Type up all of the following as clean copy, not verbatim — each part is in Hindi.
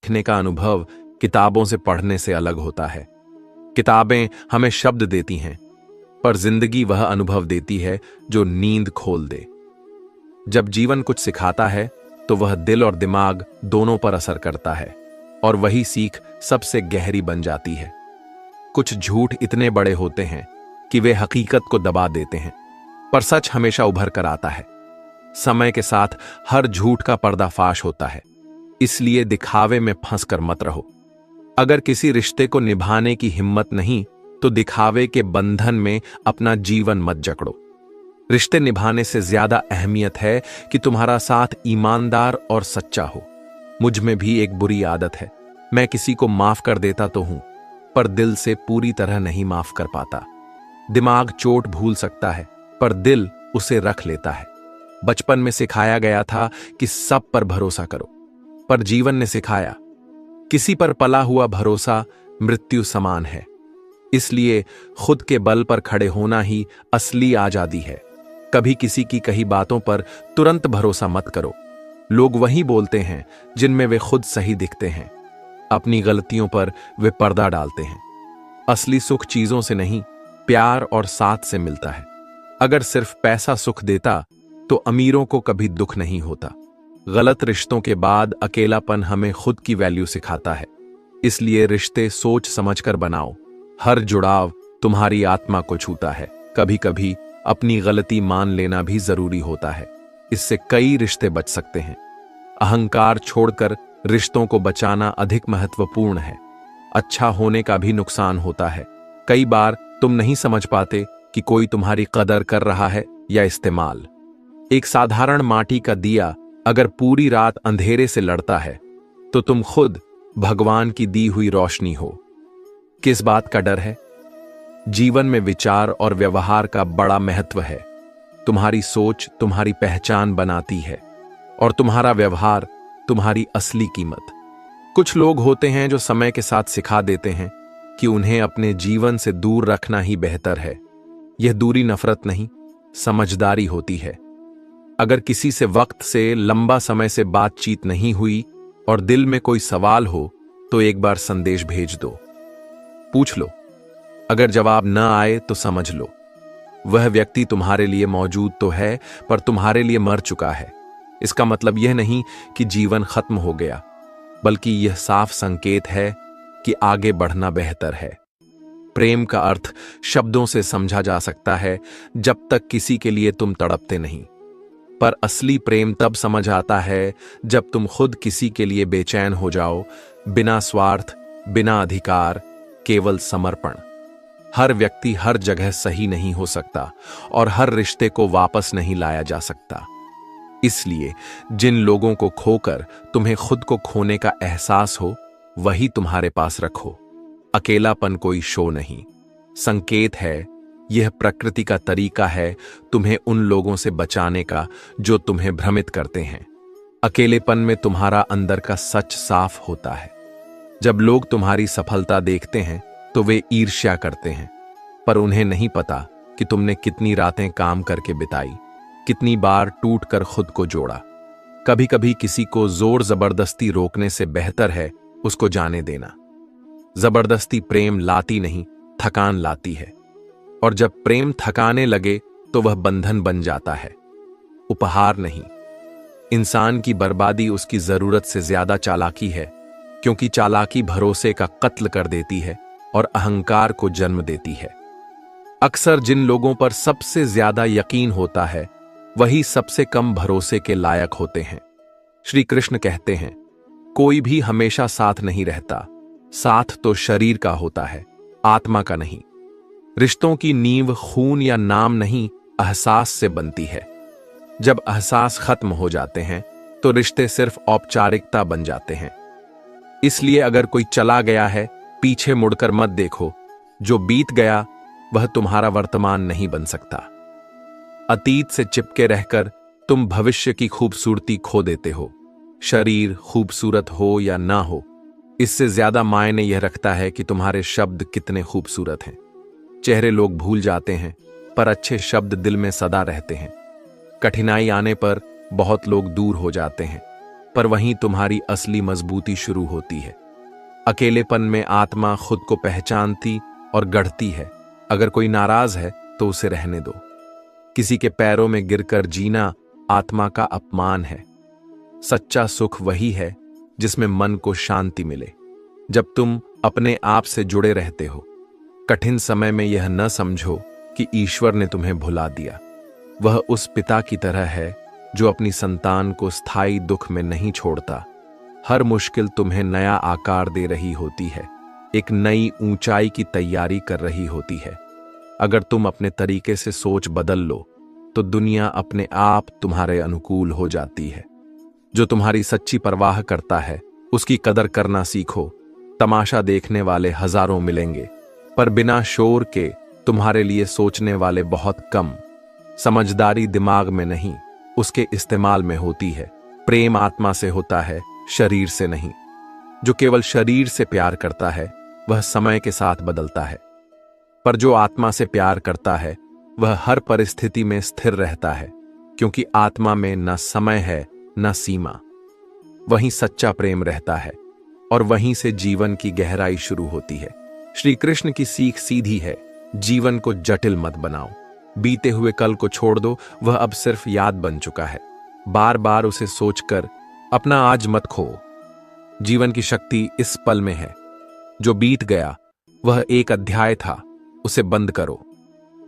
सीखने का अनुभव किताबों से पढ़ने से अलग होता है। किताबें हमें शब्द देती हैं, पर जिंदगी वह अनुभव देती है जो नींद खोल दे। जब जीवन कुछ सिखाता है तो वह दिल और दिमाग दोनों पर असर करता है, और वही सीख सबसे गहरी बन जाती है। कुछ झूठ इतने बड़े होते हैं कि वे हकीकत को दबा देते हैं, पर सच हमेशा उभर कर आता है। समय के साथ हर झूठ का पर्दाफाश होता है, इसलिए दिखावे में फंसकर मत रहो। अगर किसी रिश्ते को निभाने की हिम्मत नहीं तो दिखावे के बंधन में अपना जीवन मत जकड़ो। रिश्ते निभाने से ज्यादा अहमियत है कि तुम्हारा साथ ईमानदार और सच्चा हो। मुझ में भी एक बुरी आदत है, मैं किसी को माफ कर देता तो हूं, पर दिल से पूरी तरह नहीं माफ कर पाता। दिमाग चोट भूल सकता है, पर दिल उसे रख लेता है। बचपन में सिखाया गया था कि सब पर भरोसा करो, पर जीवन ने सिखाया किसी पर पला हुआ भरोसा मृत्यु समान है। इसलिए खुद के बल पर खड़े होना ही असली आजादी है। कभी किसी की कही बातों पर तुरंत भरोसा मत करो। लोग वही बोलते हैं जिनमें वे खुद सही दिखते हैं। अपनी गलतियों पर वे पर्दा डालते हैं। असली सुख चीजों से नहीं, प्यार और साथ से मिलता है। अगर सिर्फ पैसा सुख देता तो अमीरों को कभी दुख नहीं होता। गलत रिश्तों के बाद अकेलापन हमें खुद की वैल्यू सिखाता है। इसलिए रिश्ते सोच समझकर बनाओ। हर जुड़ाव तुम्हारी आत्मा को छूता है। कभी कभी अपनी गलती मान लेना भी जरूरी होता है, इससे कई रिश्ते बच सकते हैं। अहंकार छोड़कर रिश्तों को बचाना अधिक महत्वपूर्ण है। अच्छा होने का भी नुकसान होता है। कई बार तुम नहीं समझ पाते कि कोई तुम्हारी कदर कर रहा है या इस्तेमाल। एक साधारण माटी का दिया अगर पूरी रात अंधेरे से लड़ता है तो तुम खुद भगवान की दी हुई रोशनी हो। किस बात का डर है? जीवन में विचार और व्यवहार का बड़ा महत्व है। तुम्हारी सोच तुम्हारी पहचान बनाती है, और तुम्हारा व्यवहार तुम्हारी असली कीमत। कुछ लोग होते हैं जो समय के साथ सिखा देते हैं कि उन्हें अपने जीवन से दूर रखना ही बेहतर है। यह दूरी नफरत नहीं, समझदारी होती है। अगर किसी से वक्त से लंबा समय से बातचीत नहीं हुई और दिल में कोई सवाल हो तो एक बार संदेश भेज दो, पूछ लो। अगर जवाब न आए तो समझ लो वह व्यक्ति तुम्हारे लिए मौजूद तो है, पर तुम्हारे लिए मर चुका है। इसका मतलब यह नहीं कि जीवन खत्म हो गया, बल्कि यह साफ संकेत है कि आगे बढ़ना बेहतर है। प्रेम का अर्थ शब्दों से समझा जा सकता है जब तक किसी के लिए तुम तड़पते नहीं, पर असली प्रेम तब समझ आता है जब तुम खुद किसी के लिए बेचैन हो जाओ, बिना स्वार्थ, बिना अधिकार, केवल समर्पण। हर व्यक्ति हर जगह सही नहीं हो सकता, और हर रिश्ते को वापस नहीं लाया जा सकता। इसलिए जिन लोगों को खोकर तुम्हें खुद को खोने का एहसास हो, वही तुम्हारे पास रखो। अकेलापन कोई शो नहीं, संकेत है। यह प्रकृति का तरीका है तुम्हें उन लोगों से बचाने का जो तुम्हें भ्रमित करते हैं। अकेलेपन में तुम्हारा अंदर का सच साफ होता है। जब लोग तुम्हारी सफलता देखते हैं तो वे ईर्ष्या करते हैं, पर उन्हें नहीं पता कि तुमने कितनी रातें काम करके बिताई, कितनी बार टूटकर खुद को जोड़ा। कभी कभी किसी को जोर जबरदस्ती रोकने से बेहतर है उसको जाने देना। जबरदस्ती प्रेम लाती नहीं, थकान लाती है, और जब प्रेम थकाने लगे तो वह बंधन बन जाता है, उपहार नहीं। इंसान की बर्बादी उसकी जरूरत से ज्यादा चालाकी है, क्योंकि चालाकी भरोसे का कत्ल कर देती है और अहंकार को जन्म देती है। अक्सर जिन लोगों पर सबसे ज्यादा यकीन होता है वही सबसे कम भरोसे के लायक होते हैं। श्री कृष्ण कहते हैं, कोई भी हमेशा साथ नहीं रहता। साथ तो शरीर का होता है, आत्मा का नहीं। रिश्तों की नींव खून या नाम नहीं, एहसास से बनती है। जब एहसास खत्म हो जाते हैं तो रिश्ते सिर्फ औपचारिकता बन जाते हैं। इसलिए अगर कोई चला गया है, पीछे मुड़कर मत देखो। जो बीत गया वह तुम्हारा वर्तमान नहीं बन सकता। अतीत से चिपके रहकर तुम भविष्य की खूबसूरती खो देते हो। शरीर खूबसूरत हो या ना हो, इससे ज्यादा मायने यह रखता है कि तुम्हारे शब्द कितने खूबसूरत हैं। चेहरे लोग भूल जाते हैं, पर अच्छे शब्द दिल में सदा रहते हैं। कठिनाई आने पर बहुत लोग दूर हो जाते हैं, पर वहीं तुम्हारी असली मजबूती शुरू होती है। अकेलेपन में आत्मा खुद को पहचानती और गढ़ती है। अगर कोई नाराज है तो उसे रहने दो। किसी के पैरों में गिरकर जीना आत्मा का अपमान है। सच्चा सुख वही है जिसमें मन को शांति मिले। जब तुम अपने आप से जुड़े रहते हो, कठिन समय में यह न समझो कि ईश्वर ने तुम्हें भुला दिया। वह उस पिता की तरह है जो अपनी संतान को स्थायी दुख में नहीं छोड़ता। हर मुश्किल तुम्हें नया आकार दे रही होती है, एक नई ऊंचाई की तैयारी कर रही होती है। अगर तुम अपने तरीके से सोच बदल लो तो दुनिया अपने आप तुम्हारे अनुकूल हो जाती है। जो तुम्हारी सच्ची परवाह करता है उसकी कदर करना सीखो। तमाशा देखने वाले हजारों मिलेंगे, पर बिना शोर के तुम्हारे लिए सोचने वाले बहुत कम। समझदारी दिमाग में नहीं, उसके इस्तेमाल में होती है। प्रेम आत्मा से होता है, शरीर से नहीं। जो केवल शरीर से प्यार करता है वह समय के साथ बदलता है, पर जो आत्मा से प्यार करता है वह हर परिस्थिति में स्थिर रहता है, क्योंकि आत्मा में न समय है न सीमा। वहीं सच्चा प्रेम रहता है और वहीं से जीवन की गहराई शुरू होती है। श्री कृष्ण की सीख सीधी है, जीवन को जटिल मत बनाओ। बीते हुए कल को छोड़ दो, वह अब सिर्फ याद बन चुका है। बार बार उसे सोचकर अपना आज मत खो। जीवन की शक्ति इस पल में है। जो बीत गया वह एक अध्याय था, उसे बंद करो।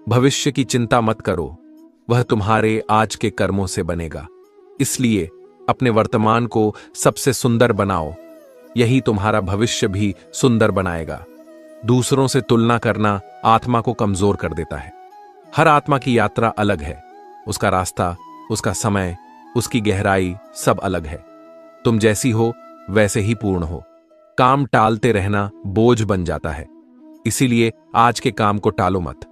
भविष्य की चिंता मत करो, वह तुम्हारे आज के कर्मों से बनेगा। इसलिए अपने वर्तमान को सबसे सुंदर बनाओ, यही तुम्हारा भविष्य भी सुंदर बनाएगा। दूसरों से तुलना करना आत्मा को कमजोर कर देता है। हर आत्मा की यात्रा अलग है, उसका रास्ता, उसका समय, उसकी गहराई सब अलग है। तुम जैसी हो वैसे ही पूर्ण हो। काम टालते रहना बोझ बन जाता है, इसीलिए आज के काम को टालो मत।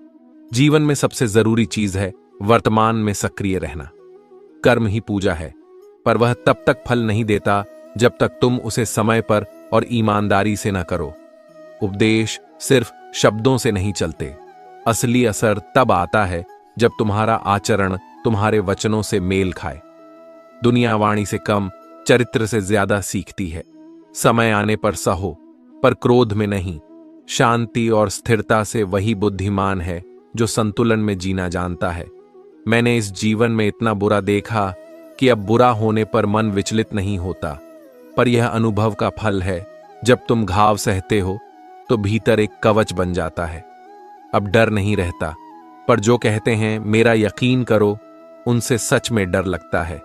जीवन में सबसे जरूरी चीज है वर्तमान में सक्रिय रहना। कर्म ही पूजा है, पर वह तब तक फल नहीं देता जब तक तुम उसे समय पर और ईमानदारी से न करो। उपदेश सिर्फ शब्दों से नहीं चलते, असली असर तब आता है जब तुम्हारा आचरण तुम्हारे वचनों से मेल खाए। दुनिया वाणी से कम, चरित्र से ज्यादा सीखती है। समय आने पर सहो, पर क्रोध में नहीं। शांति और स्थिरता से वही बुद्धिमान है जो संतुलन में जीना जानता है। मैंने इस जीवन में इतना बुरा देखा कि अब बुरा होने पर मन विचलित नहीं होता, पर यह अनुभव का फल है। जब तुम घाव सहते हो तो भीतर एक कवच बन जाता है। अब डर नहीं रहता, पर जो कहते हैं मेरा यकीन करो, उनसे सच में डर लगता है,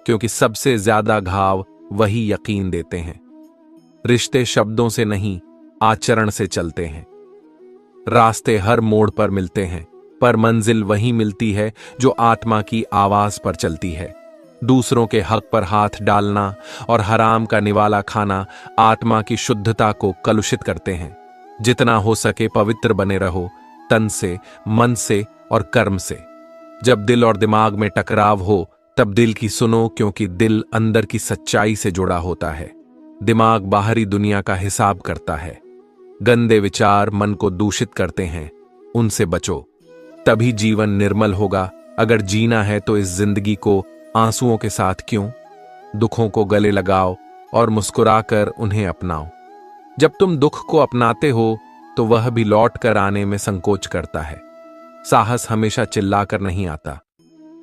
क्योंकि सबसे ज्यादा घाव वही यकीन देते हैं। रिश्ते शब्दों से नहीं, आचरण से चलते हैं। रास्ते हर मोड़ पर मिलते हैं, पर मंजिल वही मिलती है जो आत्मा की आवाज पर चलती है। दूसरों के हक पर हाथ डालना और हराम का निवाला खाना आत्मा की शुद्धता को कलुषित करते हैं। जितना हो सके पवित्र बने रहो, तन से, मन से और कर्म से। जब दिल और दिमाग में टकराव हो तब दिल की सुनो, क्योंकि दिल अंदर की सच्चाई से जुड़ा होता है। दिमाग बाहरी दुनिया का हिसाब करता है। गंदे विचार मन को दूषित करते हैं, उनसे बचो, तभी जीवन निर्मल होगा। अगर जीना है तो इस जिंदगी को आंसुओं के साथ क्यों, दुखों को गले लगाओ और मुस्कुराकर उन्हें अपनाओ। जब तुम दुख को अपनाते हो तो वह भी लौट कर आने में संकोच करता है। साहस हमेशा चिल्लाकर नहीं आता,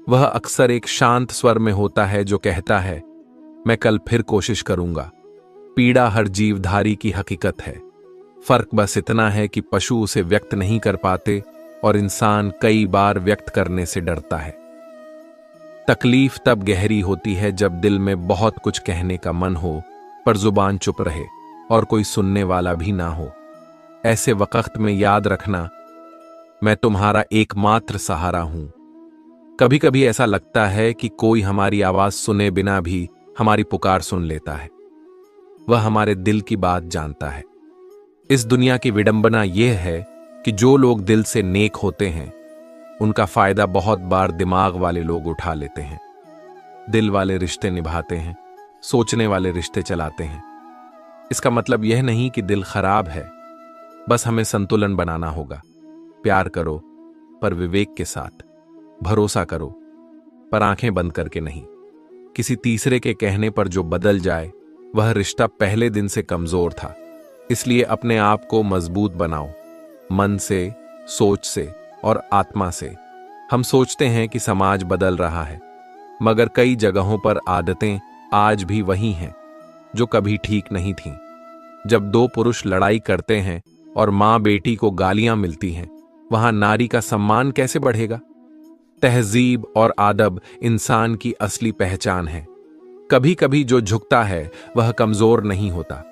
वह अक्सर एक शांत स्वर में होता है जो कहता है मैं कल फिर कोशिश करूंगा। पीड़ा हर जीवधारी की हकीकत है। फर्क बस इतना है कि पशु उसे व्यक्त नहीं कर पाते और इंसान कई बार व्यक्त करने से डरता है। तकलीफ तब गहरी होती है जब दिल में बहुत कुछ कहने का मन हो, पर जुबान चुप रहे और कोई सुनने वाला भी ना हो। ऐसे वक्त में याद रखना, मैं तुम्हारा एकमात्र सहारा हूं। कभी कभी ऐसा लगता है कि कोई हमारी आवाज सुने बिना भी हमारी पुकार सुन लेता है। वह हमारे दिल की बात जानता है। इस दुनिया की विडंबना यह है कि जो लोग दिल से नेक होते हैं उनका फायदा बहुत बार दिमाग वाले लोग उठा लेते हैं। दिल वाले रिश्ते निभाते हैं, सोचने वाले रिश्ते चलाते हैं। इसका मतलब यह नहीं कि दिल खराब है, बस हमें संतुलन बनाना होगा। प्यार करो पर विवेक के साथ, भरोसा करो पर आंखें बंद करके नहीं। किसी तीसरे के कहने पर जो बदल जाए वह रिश्ता पहले दिन से कमजोर था। इसलिए अपने आप को मजबूत बनाओ, मन से, सोच से और आत्मा से। हम सोचते हैं कि समाज बदल रहा है, मगर कई जगहों पर आदतें आज भी वही हैं जो कभी ठीक नहीं थीं। जब दो पुरुष लड़ाई करते हैं और मां बेटी को गालियां मिलती हैं, वहां नारी का सम्मान कैसे बढ़ेगा? तहजीब और आदब इंसान की असली पहचान है। कभी कभी जो झुकता है वह कमजोर नहीं होता,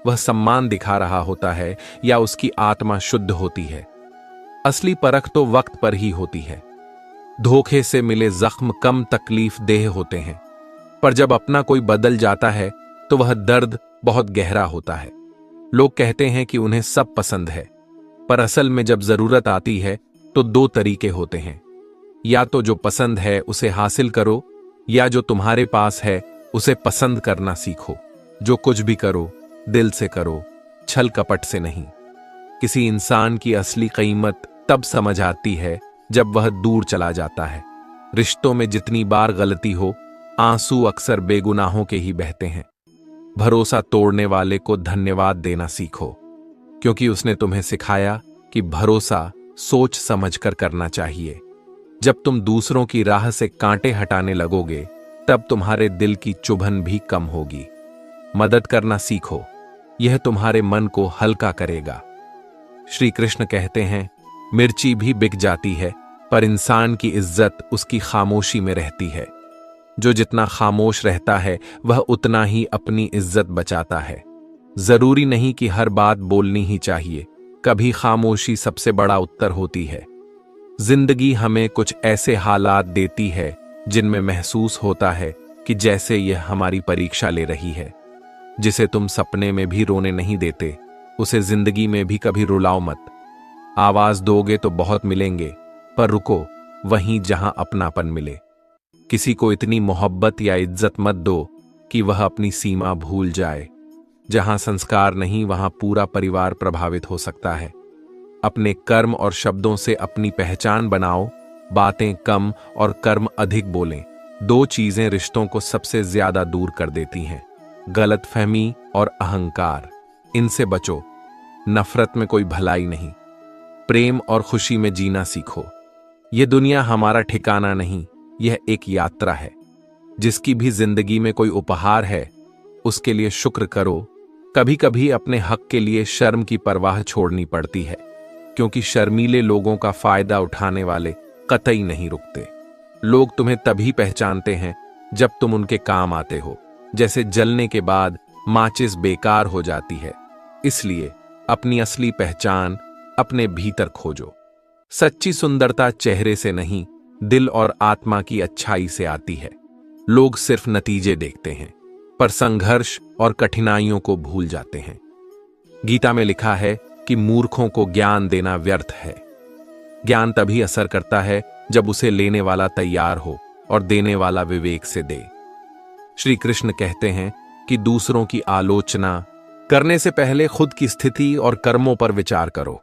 वह सम्मान दिखा रहा होता है या उसकी आत्मा शुद्ध होती है। असली परख तो वक्त पर ही होती है। धोखे से मिले जख्म कम तकलीफ देह होते हैं, पर जब अपना कोई बदल जाता है तो वह दर्द बहुत गहरा होता है। लोग कहते हैं कि उन्हें सब पसंद है, पर असल में जब जरूरत आती है तो दो तरीके होते हैं। या तो जो पसंद है उसे हासिल करो, या जो तुम्हारे पास है उसे पसंद करना सीखो। जो कुछ भी करो दिल से करो, छल कपट से नहीं। किसी इंसान की असली कीमत तब समझ आती है जब वह दूर चला जाता है। रिश्तों में जितनी बार गलती हो, आंसू अक्सर बेगुनाहों के ही बहते हैं। भरोसा तोड़ने वाले को धन्यवाद देना सीखो, क्योंकि उसने तुम्हें सिखाया कि भरोसा सोच समझकर करना चाहिए। जब तुम दूसरों की राह से कांटे हटाने लगोगे, तब तुम्हारे दिल की चुभन भी कम होगी। मदद करना सीखो, यह तुम्हारे मन को हल्का करेगा। श्री कृष्ण कहते हैं, मिर्ची भी बिक जाती है, पर इंसान की इज्जत उसकी खामोशी में रहती है। जो जितना खामोश रहता है वह उतना ही अपनी इज्जत बचाता है। जरूरी नहीं कि हर बात बोलनी ही चाहिए, कभी खामोशी सबसे बड़ा उत्तर होती है। जिंदगी हमें कुछ ऐसे हालात देती है जिनमें महसूस होता है कि जैसे यह हमारी परीक्षा ले रही है। जिसे तुम सपने में भी रोने नहीं देते, उसे जिंदगी में भी कभी रुलाओ मत। आवाज दोगे तो बहुत मिलेंगे, पर रुको वहीं जहां अपनापन मिले। किसी को इतनी मोहब्बत या इज्जत मत दो कि वह अपनी सीमा भूल जाए। जहां संस्कार नहीं वहां पूरा परिवार प्रभावित हो सकता है। अपने कर्म और शब्दों से अपनी पहचान बनाओ। बातें कम और कर्म अधिक बोलें। दो चीजें रिश्तों को सबसे ज्यादा दूर कर देती हैं, गलतफहमी और अहंकार। इनसे बचो। नफरत में कोई भलाई नहीं। प्रेम और खुशी में जीना सीखो। यह दुनिया हमारा ठिकाना नहीं, यह एक यात्रा है। जिसकी भी जिंदगी में कोई उपहार है, उसके लिए शुक्र करो। कभी कभी अपने हक के लिए शर्म की परवाह छोड़नी पड़ती है, क्योंकि शर्मीले लोगों का फायदा उठाने वाले कतई नहीं रुकते। लोग तुम्हें तभी पहचानते हैं जब तुम उनके काम आते हो, जैसे जलने के बाद माचिस बेकार हो जाती है। इसलिए अपनी असली पहचान अपने भीतर खोजो। सच्ची सुंदरता चेहरे से नहीं, दिल और आत्मा की अच्छाई से आती है। लोग सिर्फ नतीजे देखते हैं, पर संघर्ष और कठिनाइयों को भूल जाते हैं। गीता में लिखा है कि मूर्खों को ज्ञान देना व्यर्थ है। ज्ञान तभी असर करता है जब उसे लेने वाला तैयार हो और देने वाला विवेक से दे। श्री कृष्ण कहते हैं कि दूसरों की आलोचना करने से पहले खुद की स्थिति और कर्मों पर विचार करो।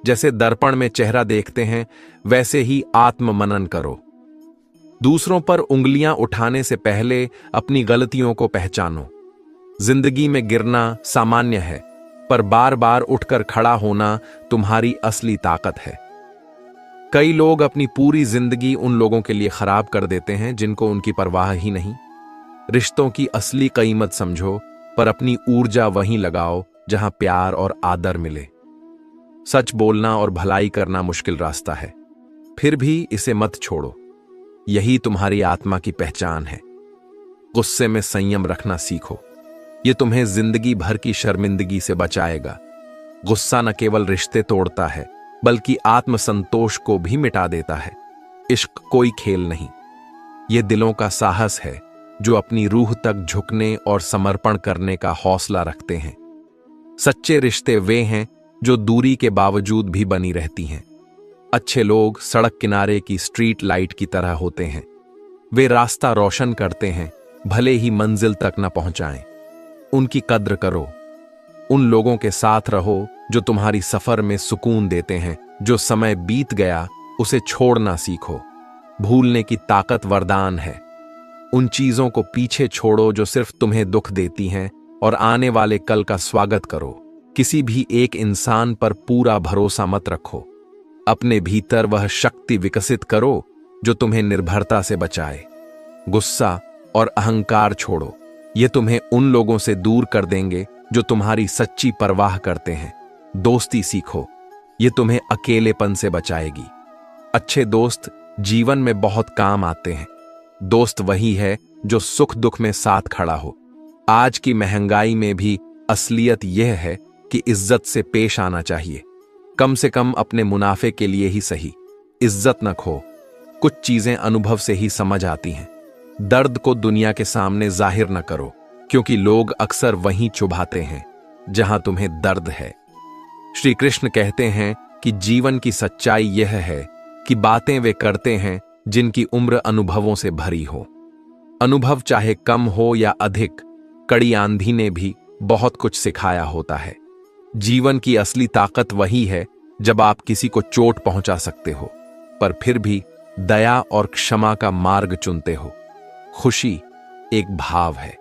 जैसे दर्पण में चेहरा देखते हैं, वैसे ही आत्म मनन करो। दूसरों पर उंगलियां उठाने से पहले अपनी गलतियों को पहचानो। जिंदगी में गिरना सामान्य है, पर बार बार उठकर खड़ा होना तुम्हारी असली ताकत है। कई लोग अपनी पूरी जिंदगी उन लोगों के लिए खराब कर देते हैं जिनको उनकी परवाह ही नहीं। रिश्तों की असली कीमत समझो, पर अपनी ऊर्जा वहीं लगाओ जहां प्यार और आदर मिले। सच बोलना और भलाई करना मुश्किल रास्ता है, फिर भी इसे मत छोड़ो। यही तुम्हारी आत्मा की पहचान है। गुस्से में संयम रखना सीखो, यह तुम्हें जिंदगी भर की शर्मिंदगी से बचाएगा। गुस्सा न केवल रिश्ते तोड़ता है, बल्कि आत्मसंतोष को भी मिटा देता है। इश्क कोई खेल नहीं, यह दिलों का साहस है जो अपनी रूह तक झुकने और समर्पण करने का हौसला रखते हैं। सच्चे रिश्ते वे हैं जो दूरी के बावजूद भी बनी रहती हैं। अच्छे लोग सड़क किनारे की स्ट्रीट लाइट की तरह होते हैं। वे रास्ता रोशन करते हैं, भले ही मंजिल तक न पहुंचाएं। उनकी कद्र करो। उन लोगों के साथ रहो जो तुम्हारी सफर में सुकून देते हैं। जो समय बीत गया उसे छोड़ना सीखो। भूलने की ताकत वरदान है। उन चीजों को पीछे छोड़ो जो सिर्फ तुम्हें दुख देती हैं और आने वाले कल का स्वागत करो। किसी भी एक इंसान पर पूरा भरोसा मत रखो। अपने भीतर वह शक्ति विकसित करो जो तुम्हें निर्भरता से बचाए। गुस्सा और अहंकार छोड़ो, ये तुम्हें उन लोगों से दूर कर देंगे जो तुम्हारी सच्ची परवाह करते हैं। दोस्ती सीखो, ये तुम्हें अकेलेपन से बचाएगी। अच्छे दोस्त जीवन में बहुत काम आते हैं। दोस्त वही है जो सुख दुख में साथ खड़ा हो। आज की महंगाई में भी असलियत यह है कि इज्जत से पेश आना चाहिए। कम से कम अपने मुनाफे के लिए ही सही, इज्जत न खो। कुछ चीजें अनुभव से ही समझ आती हैं। दर्द को दुनिया के सामने जाहिर न करो, क्योंकि लोग अक्सर वहीं चुभाते हैं जहां तुम्हें दर्द है। श्री कृष्ण कहते हैं कि जीवन की सच्चाई यह है कि बातें वे करते हैं जिनकी उम्र अनुभवों से भरी हो। अनुभव चाहे कम हो या अधिक, कड़ी आंधी ने भी बहुत कुछ सिखाया होता है। जीवन की असली ताकत वही है जब आप किसी को चोट पहुंचा सकते हो, पर फिर भी दया और क्षमा का मार्ग चुनते हो। खुशी एक भाव है,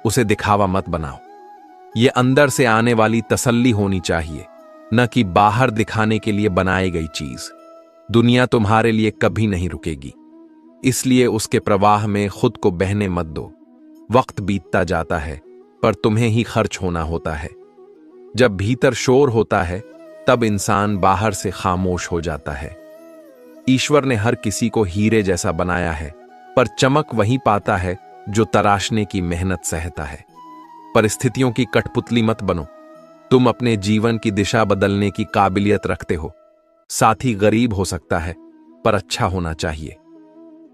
उसे दिखावा मत बनाओ। यह अंदर से आने वाली तसल्ली होनी चाहिए, न कि बाहर दिखाने के लिए बनाई गई चीज। दुनिया तुम्हारे लिए कभी नहीं रुकेगी, इसलिए उसके प्रवाह में खुद को बहने मत दो। वक्त बीतता जाता है, पर तुम्हें ही खर्च होना होता है। जब भीतर शोर होता है, तब इंसान बाहर से खामोश हो जाता है। ईश्वर ने हर किसी को हीरे जैसा बनाया है, पर चमक वही पाता है जो तराशने की मेहनत सहता है। परिस्थितियों की कठपुतली मत बनो। तुम अपने जीवन की दिशा बदलने की काबिलियत रखते हो। साथी गरीब हो सकता है, पर अच्छा होना चाहिए।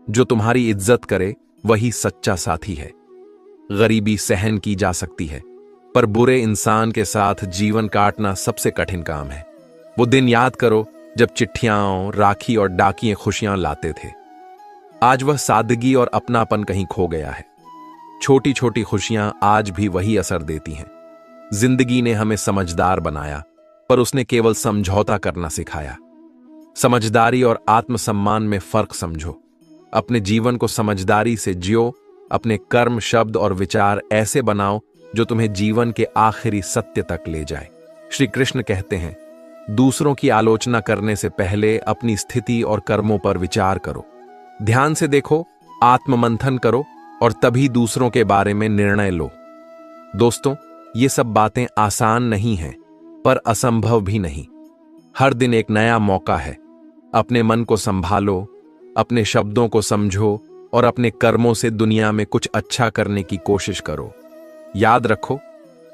जो तुम्हारी इज्जत करे वही सच्चा साथी है। गरीबी सहन की जा सकती है, पर बुरे इंसान के साथ जीवन काटना सबसे कठिन काम है। वो दिन याद करो जब चिट्ठियां, राखी और डाकिये खुशियां लाते थे। आज वह सादगी और अपनापन कहीं खो गया है। छोटी छोटी खुशियां आज भी वही असर देती हैं। जिंदगी ने हमें समझदार बनाया, पर उसने केवल समझौता करना सिखाया। समझदारी और आत्मसम्मान में फर्क समझो। अपने जीवन को समझदारी से जियो। अपने कर्म, शब्द और विचार ऐसे बनाओ जो तुम्हें जीवन के आखिरी सत्य तक ले जाए। श्री कृष्ण कहते हैं, दूसरों की आलोचना करने से पहले अपनी स्थिति और कर्मों पर विचार करो। ध्यान से देखो, आत्ममंथन करो और तभी दूसरों के बारे में निर्णय लो। दोस्तों, ये सब बातें आसान नहीं हैं, पर असंभव भी नहीं। हर दिन एक नया मौका है। अपने मन को संभालो, अपने शब्दों को समझो और अपने कर्मों से दुनिया में कुछ अच्छा करने की कोशिश करो। याद रखो,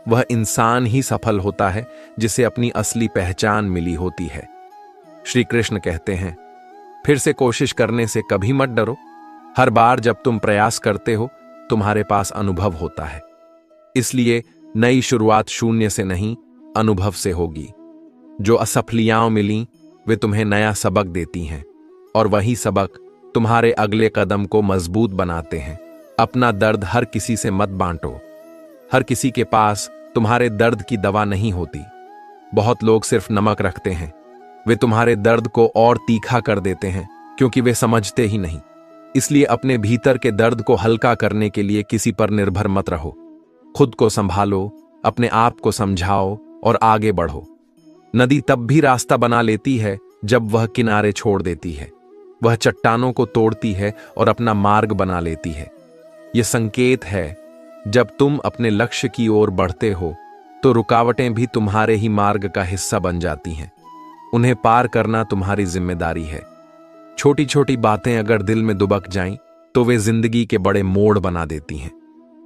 वह इंसान ही सफल होता है जिसे अपनी असली पहचान मिली होती है। श्री कृष्ण कहते हैं, फिर से कोशिश करने से कभी मत डरो। हर बार जब तुम प्रयास करते हो, तुम्हारे पास अनुभव होता है। इसलिए नई शुरुआत शून्य से नहीं, अनुभव से होगी। जो असफलताएं मिली, वे तुम्हें नया सबक देती हैं, और वही सबक तुम्हारे अगले कदम को मजबूत बनाते हैं। अपना दर्द हर किसी से मत बांटो। हर किसी के पास तुम्हारे दर्द की दवा नहीं होती। बहुत लोग सिर्फ नमक रखते हैं। वे तुम्हारे दर्द को और तीखा कर देते हैं, क्योंकि वे समझते ही नहीं। इसलिए अपने भीतर के दर्द को हल्का करने के लिए किसी पर निर्भर मत रहो। खुद को संभालो, अपने आप को समझाओ और आगे बढ़ो। नदी तब भी रास्ता बना लेती है जब वह किनारे छोड़ देती है। वह चट्टानों को तोड़ती है और अपना मार्ग बना लेती है। यह संकेत है, जब तुम अपने लक्ष्य की ओर बढ़ते हो तो रुकावटें भी तुम्हारे ही मार्ग का हिस्सा बन जाती हैं। उन्हें पार करना तुम्हारी जिम्मेदारी है। छोटी छोटी बातें अगर दिल में दुबक जाएं, तो वे जिंदगी के बड़े मोड़ बना देती हैं।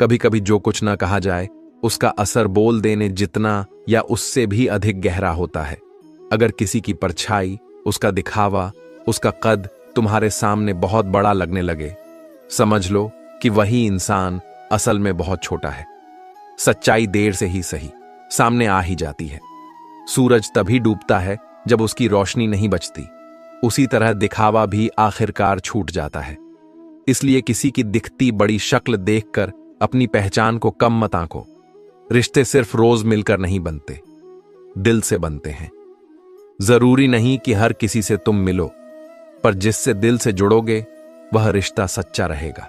कभी कभी जो कुछ ना कहा जाए, उसका असर बोल देने जितना या उससे भी अधिक गहरा होता है। अगर किसी की परछाई, उसका दिखावा, उसका कद तुम्हारे सामने बहुत बड़ा लगने लगे, समझ लो कि वही इंसान असल में बहुत छोटा है। सच्चाई देर से ही सही सामने आ ही जाती है। सूरज तभी डूबता है जब उसकी रोशनी नहीं बचती। उसी तरह दिखावा भी आखिरकार छूट जाता है। इसलिए किसी की दिखती बड़ी शक्ल देखकर अपनी पहचान को कम मत आंको। रिश्ते सिर्फ रोज मिलकर नहीं बनते, दिल से बनते हैं। जरूरी नहीं कि हर किसी से तुम मिलो, पर जिससे दिल से जुड़ोगे वह रिश्ता सच्चा रहेगा।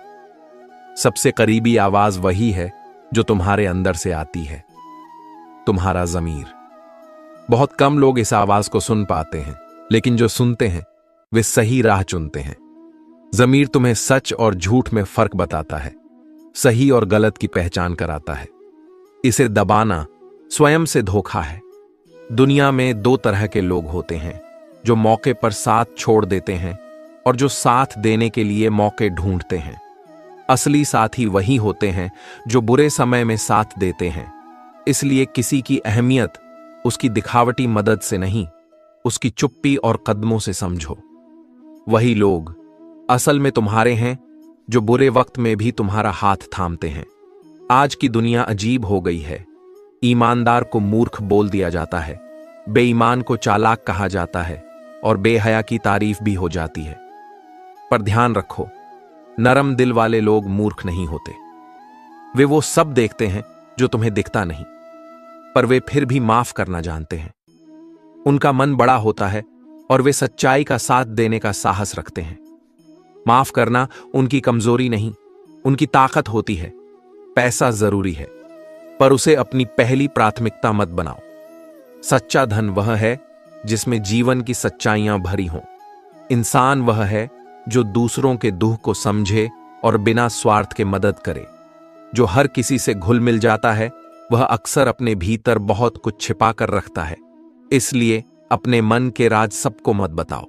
सबसे करीबी आवाज वही है जो तुम्हारे अंदर से आती है, तुम्हारा ज़मीर। बहुत कम लोग इस आवाज को सुन पाते हैं, लेकिन जो सुनते हैं वे सही राह चुनते हैं। ज़मीर तुम्हें सच और झूठ में फर्क बताता है, सही और गलत की पहचान कराता है। इसे दबाना स्वयं से धोखा है। दुनिया में दो तरह के लोग होते हैं, जो मौके पर साथ छोड़ देते हैं और जो साथ देने के लिए मौके ढूंढते हैं। असली साथी वही होते हैं जो बुरे समय में साथ देते हैं। इसलिए किसी की अहमियत उसकी दिखावटी मदद से नहीं, उसकी चुप्पी और कदमों से समझो। वही लोग असल में तुम्हारे हैं जो बुरे वक्त में भी तुम्हारा हाथ थामते हैं। आज की दुनिया अजीब हो गई है। ईमानदार को मूर्ख बोल दिया जाता है, बेईमान को चालाक कहा जाता है और बेहया की तारीफ भी हो जाती है। पर ध्यान रखो, नरम दिल वाले लोग मूर्ख नहीं होते। वे वो सब देखते हैं जो तुम्हें दिखता नहीं, पर वे फिर भी माफ करना जानते हैं। उनका मन बड़ा होता है और वे सच्चाई का साथ देने का साहस रखते हैं। माफ करना उनकी कमजोरी नहीं, उनकी ताकत होती है। पैसा जरूरी है, पर उसे अपनी पहली प्राथमिकता मत बनाओ। सच्चा धन वह है जिसमें जीवन की सच्चाइयां भरी हों। इंसान वह है जो दूसरों के दुख को समझे और बिना स्वार्थ के मदद करे। जो हर किसी से घुल मिल जाता है वह अक्सर अपने भीतर बहुत कुछ छिपा कर रखता है। इसलिए अपने मन के राज सबको मत बताओ।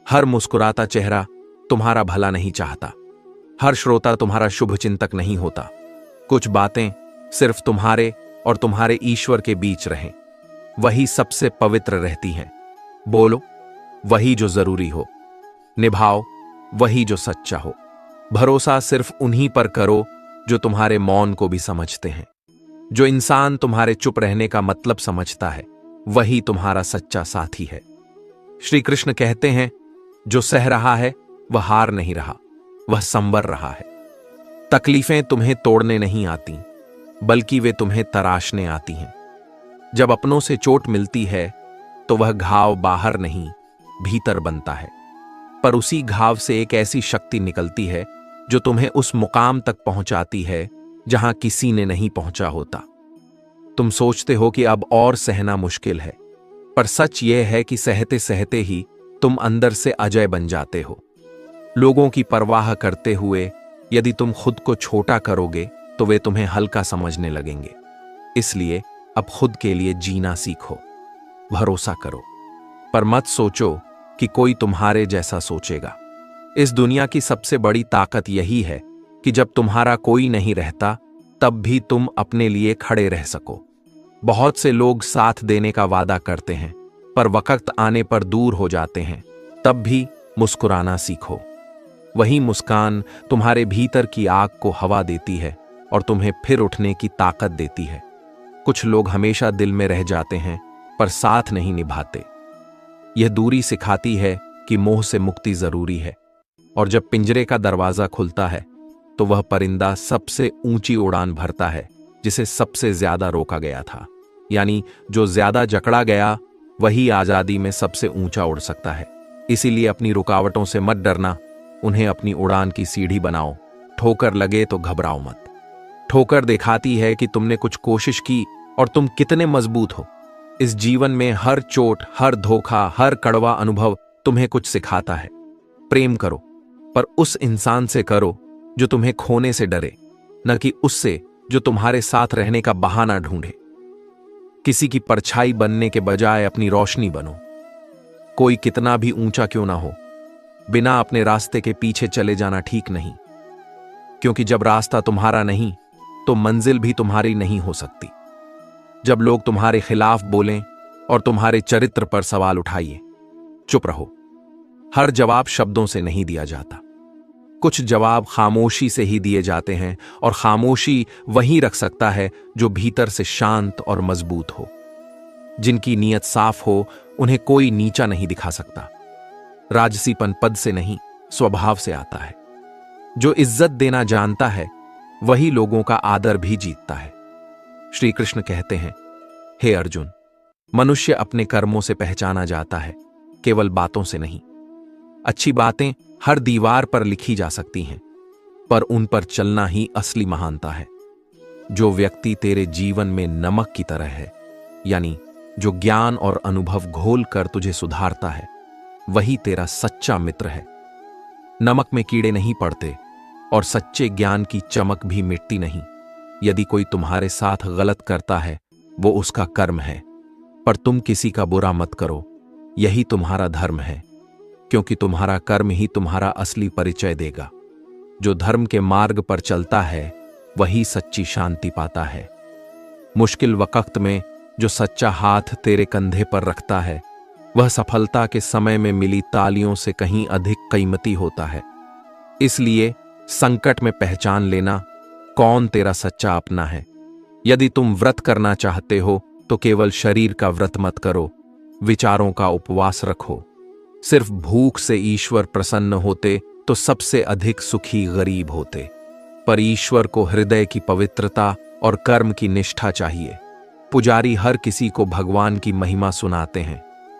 हर मुस्कुराता चेहरा तुम्हारा भला नहीं चाहता। हर श्रोता तुम्हारा शुभ चिंतक नहीं होता। कुछ बातें सिर्फ तुम्हारे और तुम्हारे ईश्वर के बीच रहें, वही सबसे पवित्र रहती हैं। बोलो वही जो जरूरी हो, निभाओ वही जो सच्चा हो। भरोसा सिर्फ उन्हीं पर करो जो तुम्हारे मौन को भी समझते हैं। जो इंसान तुम्हारे चुप रहने का मतलब समझता है वही तुम्हारा सच्चा साथी है। श्री कृष्ण कहते हैं, जो सह रहा है वह हार नहीं रहा, वह संवर रहा है। तकलीफें तुम्हें तोड़ने नहीं आती, बल्कि वे तुम्हें तराशने आती हैं। जब अपनों से चोट मिलती है तो वह घाव बाहर नहीं भीतर बनता है, पर उसी घाव से एक ऐसी शक्ति निकलती है जो तुम्हें उस मुकाम तक पहुंचाती है जहां किसी ने नहीं पहुंचा होता। तुम सोचते हो कि अब और सहना मुश्किल है, पर सच यह है कि सहते सहते ही तुम अंदर से अजय बन जाते हो। लोगों की परवाह करते हुए यदि तुम खुद को छोटा करोगे तो वे तुम्हें हल्का समझने लगेंगे। इसलिए अब खुद के लिए जीना सीखो, भरोसा करो, पर मत सोचो कि कोई तुम्हारे जैसा सोचेगा। इस दुनिया की सबसे बड़ी ताकत यही है कि जब तुम्हारा कोई नहीं रहता तब भी तुम अपने लिए खड़े रह सको। बहुत से लोग साथ देने का वादा करते हैं, पर वक्त आने पर दूर हो जाते हैं। तब भी मुस्कुराना सीखो। वही मुस्कान तुम्हारे भीतर की आग को हवा देती है और तुम्हें फिर उठने की ताकत देती है। कुछ लोग हमेशा दिल में रह जाते हैं पर साथ नहीं निभाते। यह दूरी सिखाती है कि मोह से मुक्ति जरूरी है, और जब पिंजरे का दरवाजा खुलता है तो वह परिंदा सबसे ऊंची उड़ान भरता है जिसे सबसे ज्यादा रोका गया था। यानी जो ज्यादा जकड़ा गया वही आजादी में सबसे ऊंचा उड़ सकता है। इसीलिए अपनी रुकावटों से मत डरना, उन्हें अपनी उड़ान की सीढ़ी बनाओ। ठोकर लगे तो घबराओ मत। ठोकर दिखाती है कि तुमने कुछ कोशिश की और तुम कितने मजबूत हो। इस जीवन में हर चोट, हर धोखा, हर कड़वा अनुभव तुम्हें कुछ सिखाता है। प्रेम करो, पर उस इंसान से करो जो तुम्हें खोने से डरे, न कि उससे जो तुम्हारे साथ रहने का बहाना ढूंढे। किसी की परछाई बनने के बजाय अपनी रोशनी बनो। कोई कितना भी ऊंचा क्यों ना हो, बिना अपने रास्ते के पीछे चले जाना ठीक नहीं, क्योंकि जब रास्ता तुम्हारा नहीं तो मंजिल भी तुम्हारी नहीं हो सकती। जब लोग तुम्हारे खिलाफ बोलें और तुम्हारे चरित्र पर सवाल उठाइए, चुप रहो। हर जवाब शब्दों से नहीं दिया जाता। कुछ जवाब खामोशी से ही दिए जाते हैं, और खामोशी वही रख सकता है जो भीतर से शांत और मजबूत हो। जिनकी नीयत साफ हो उन्हें कोई नीचा नहीं दिखा सकता। राजसीपन पद से नहीं, स्वभाव से आता है। जो इज्जत देना जानता है वही लोगों का आदर भी जीतता है। श्री कृष्ण कहते हैं, हे अर्जुन, मनुष्य अपने कर्मों से पहचाना जाता है, केवल बातों से नहीं। अच्छी बातें हर दीवार पर लिखी जा सकती हैं, पर उन पर चलना ही असली महानता है। जो व्यक्ति तेरे जीवन में नमक की तरह है, यानी जो ज्ञान और अनुभव घोल कर तुझे सुधारता है, वही तेरा सच्चा मित्र है। नमक में कीड़े नहीं पड़ते और सच्चे ज्ञान की चमक भी मिटती नहीं। यदि कोई तुम्हारे साथ गलत करता है, वो उसका कर्म है, पर तुम किसी का बुरा मत करो, यही तुम्हारा धर्म है, क्योंकि तुम्हारा कर्म ही तुम्हारा असली परिचय देगा। जो धर्म के मार्ग पर चलता है, वही सच्ची शांति पाता है। मुश्किल वक्त में जो सच्चा हाथ तेरे कंधे पर रखता है, वह सफलता के समय में मिली तालियों से कहीं अधिक कीमती होता है। इसलिए संकट में पहचान लेना कौन तेरा सच्चा अपना है। यदि तुम व्रत करना चाहते हो तो केवल शरीर का व्रत मत करो, विचारों का उपवास रखो। सिर्फ भूख से ईश्वर प्रसन्न होते तो सबसे अधिक सुखी गरीब होते, पर ईश्वर को हृदय की पवित्रता और कर्म की निष्ठा चाहिए। पुजारी हर किसी को भगवान की महिमा सुनाते हैं,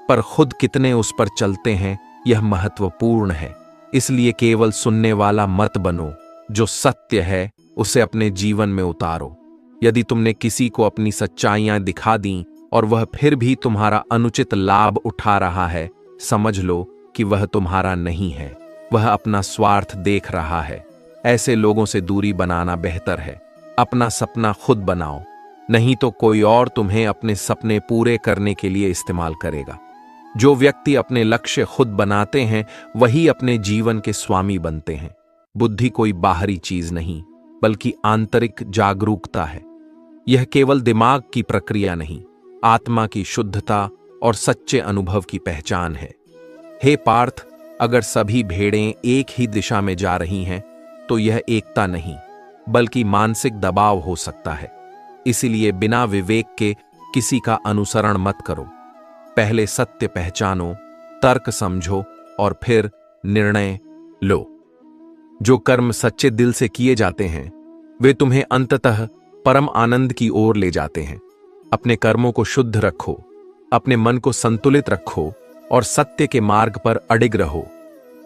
पर खुद कितने उस पर चलते हैं, यह महत्वपूर्ण है। इसलिए केवल सुनने वाला मत बनो, जो सत्य है उसे अपने जीवन में उतारो। यदि तुमने किसी को अपनी सच्चाइयां दिखा दी और वह फिर भी तुम्हारा अनुचित लाभ उठा रहा है, समझ लो कि वह तुम्हारा नहीं है, वह अपना स्वार्थ देख रहा है। ऐसे लोगों से दूरी बनाना बेहतर है। अपना सपना खुद बनाओ, नहीं तो कोई और तुम्हें अपने सपने पूरे करने के लिए इस्तेमाल करेगा। जो व्यक्ति अपने लक्ष्य खुद बनाते हैं, वही अपने जीवन के स्वामी बनते हैं। बुद्धि कोई बाहरी चीज नहीं, बल्कि आंतरिक जागरूकता है। यह केवल दिमाग की प्रक्रिया नहीं, आत्मा की शुद्धता और सच्चे अनुभव की पहचान है। हे पार्थ, अगर सभी भेड़ें एक ही दिशा में जा रही हैं, तो यह एकता नहीं, बल्कि मानसिक दबाव हो सकता है। इसीलिए बिना विवेक के किसी का अनुसरण मत करो। पहले सत्य पहचानो, तर्क समझो और फिर निर्णय लो। जो कर्म सच्चे दिल से किए जाते हैं, वे तुम्हें अंततः परम आनंद की ओर ले जाते हैं। अपने कर्मों को शुद्ध रखो, अपने मन को संतुलित रखो और सत्य के मार्ग पर अडिग रहो।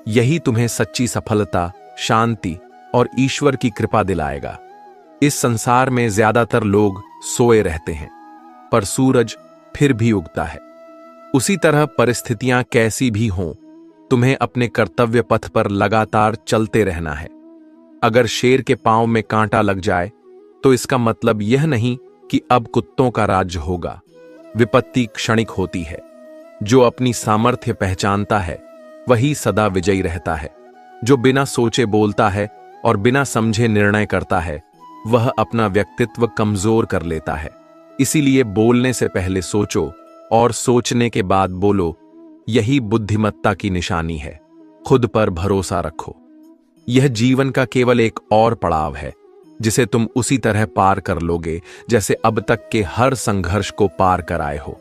यही तुम्हें सच्ची सफलता, शांति और ईश्वर की कृपा दिलाएगा। इस संसार में ज्यादातर लोग सोए रहते हैं, पर सूरज फिर भी उगता है। उसी तरह परिस्थितियां कैसी भी हों, तुम्हें अपने कर्तव्य पथ पर लगातार चलते रहना है। अगर शेर के पांव में कांटा लग जाए, तो इसका मतलब यह नहीं कि अब कुत्तों का राज्य होगा। विपत्ति क्षणिक होती है। जो अपनी सामर्थ्य पहचानता है, वही सदा विजयी रहता है। जो बिना सोचे बोलता है और बिना समझे निर्णय करता है, वह अपना व्यक्तित्व कमजोर कर लेता है। इसीलिए बोलने से पहले सोचो और सोचने के बाद बोलो, यही बुद्धिमत्ता की निशानी है। खुद पर भरोसा रखो। यह जीवन का केवल एक और पड़ाव है, जिसे तुम उसी तरह पार कर लोगे जैसे अब तक के हर संघर्ष को पार कर आए हो।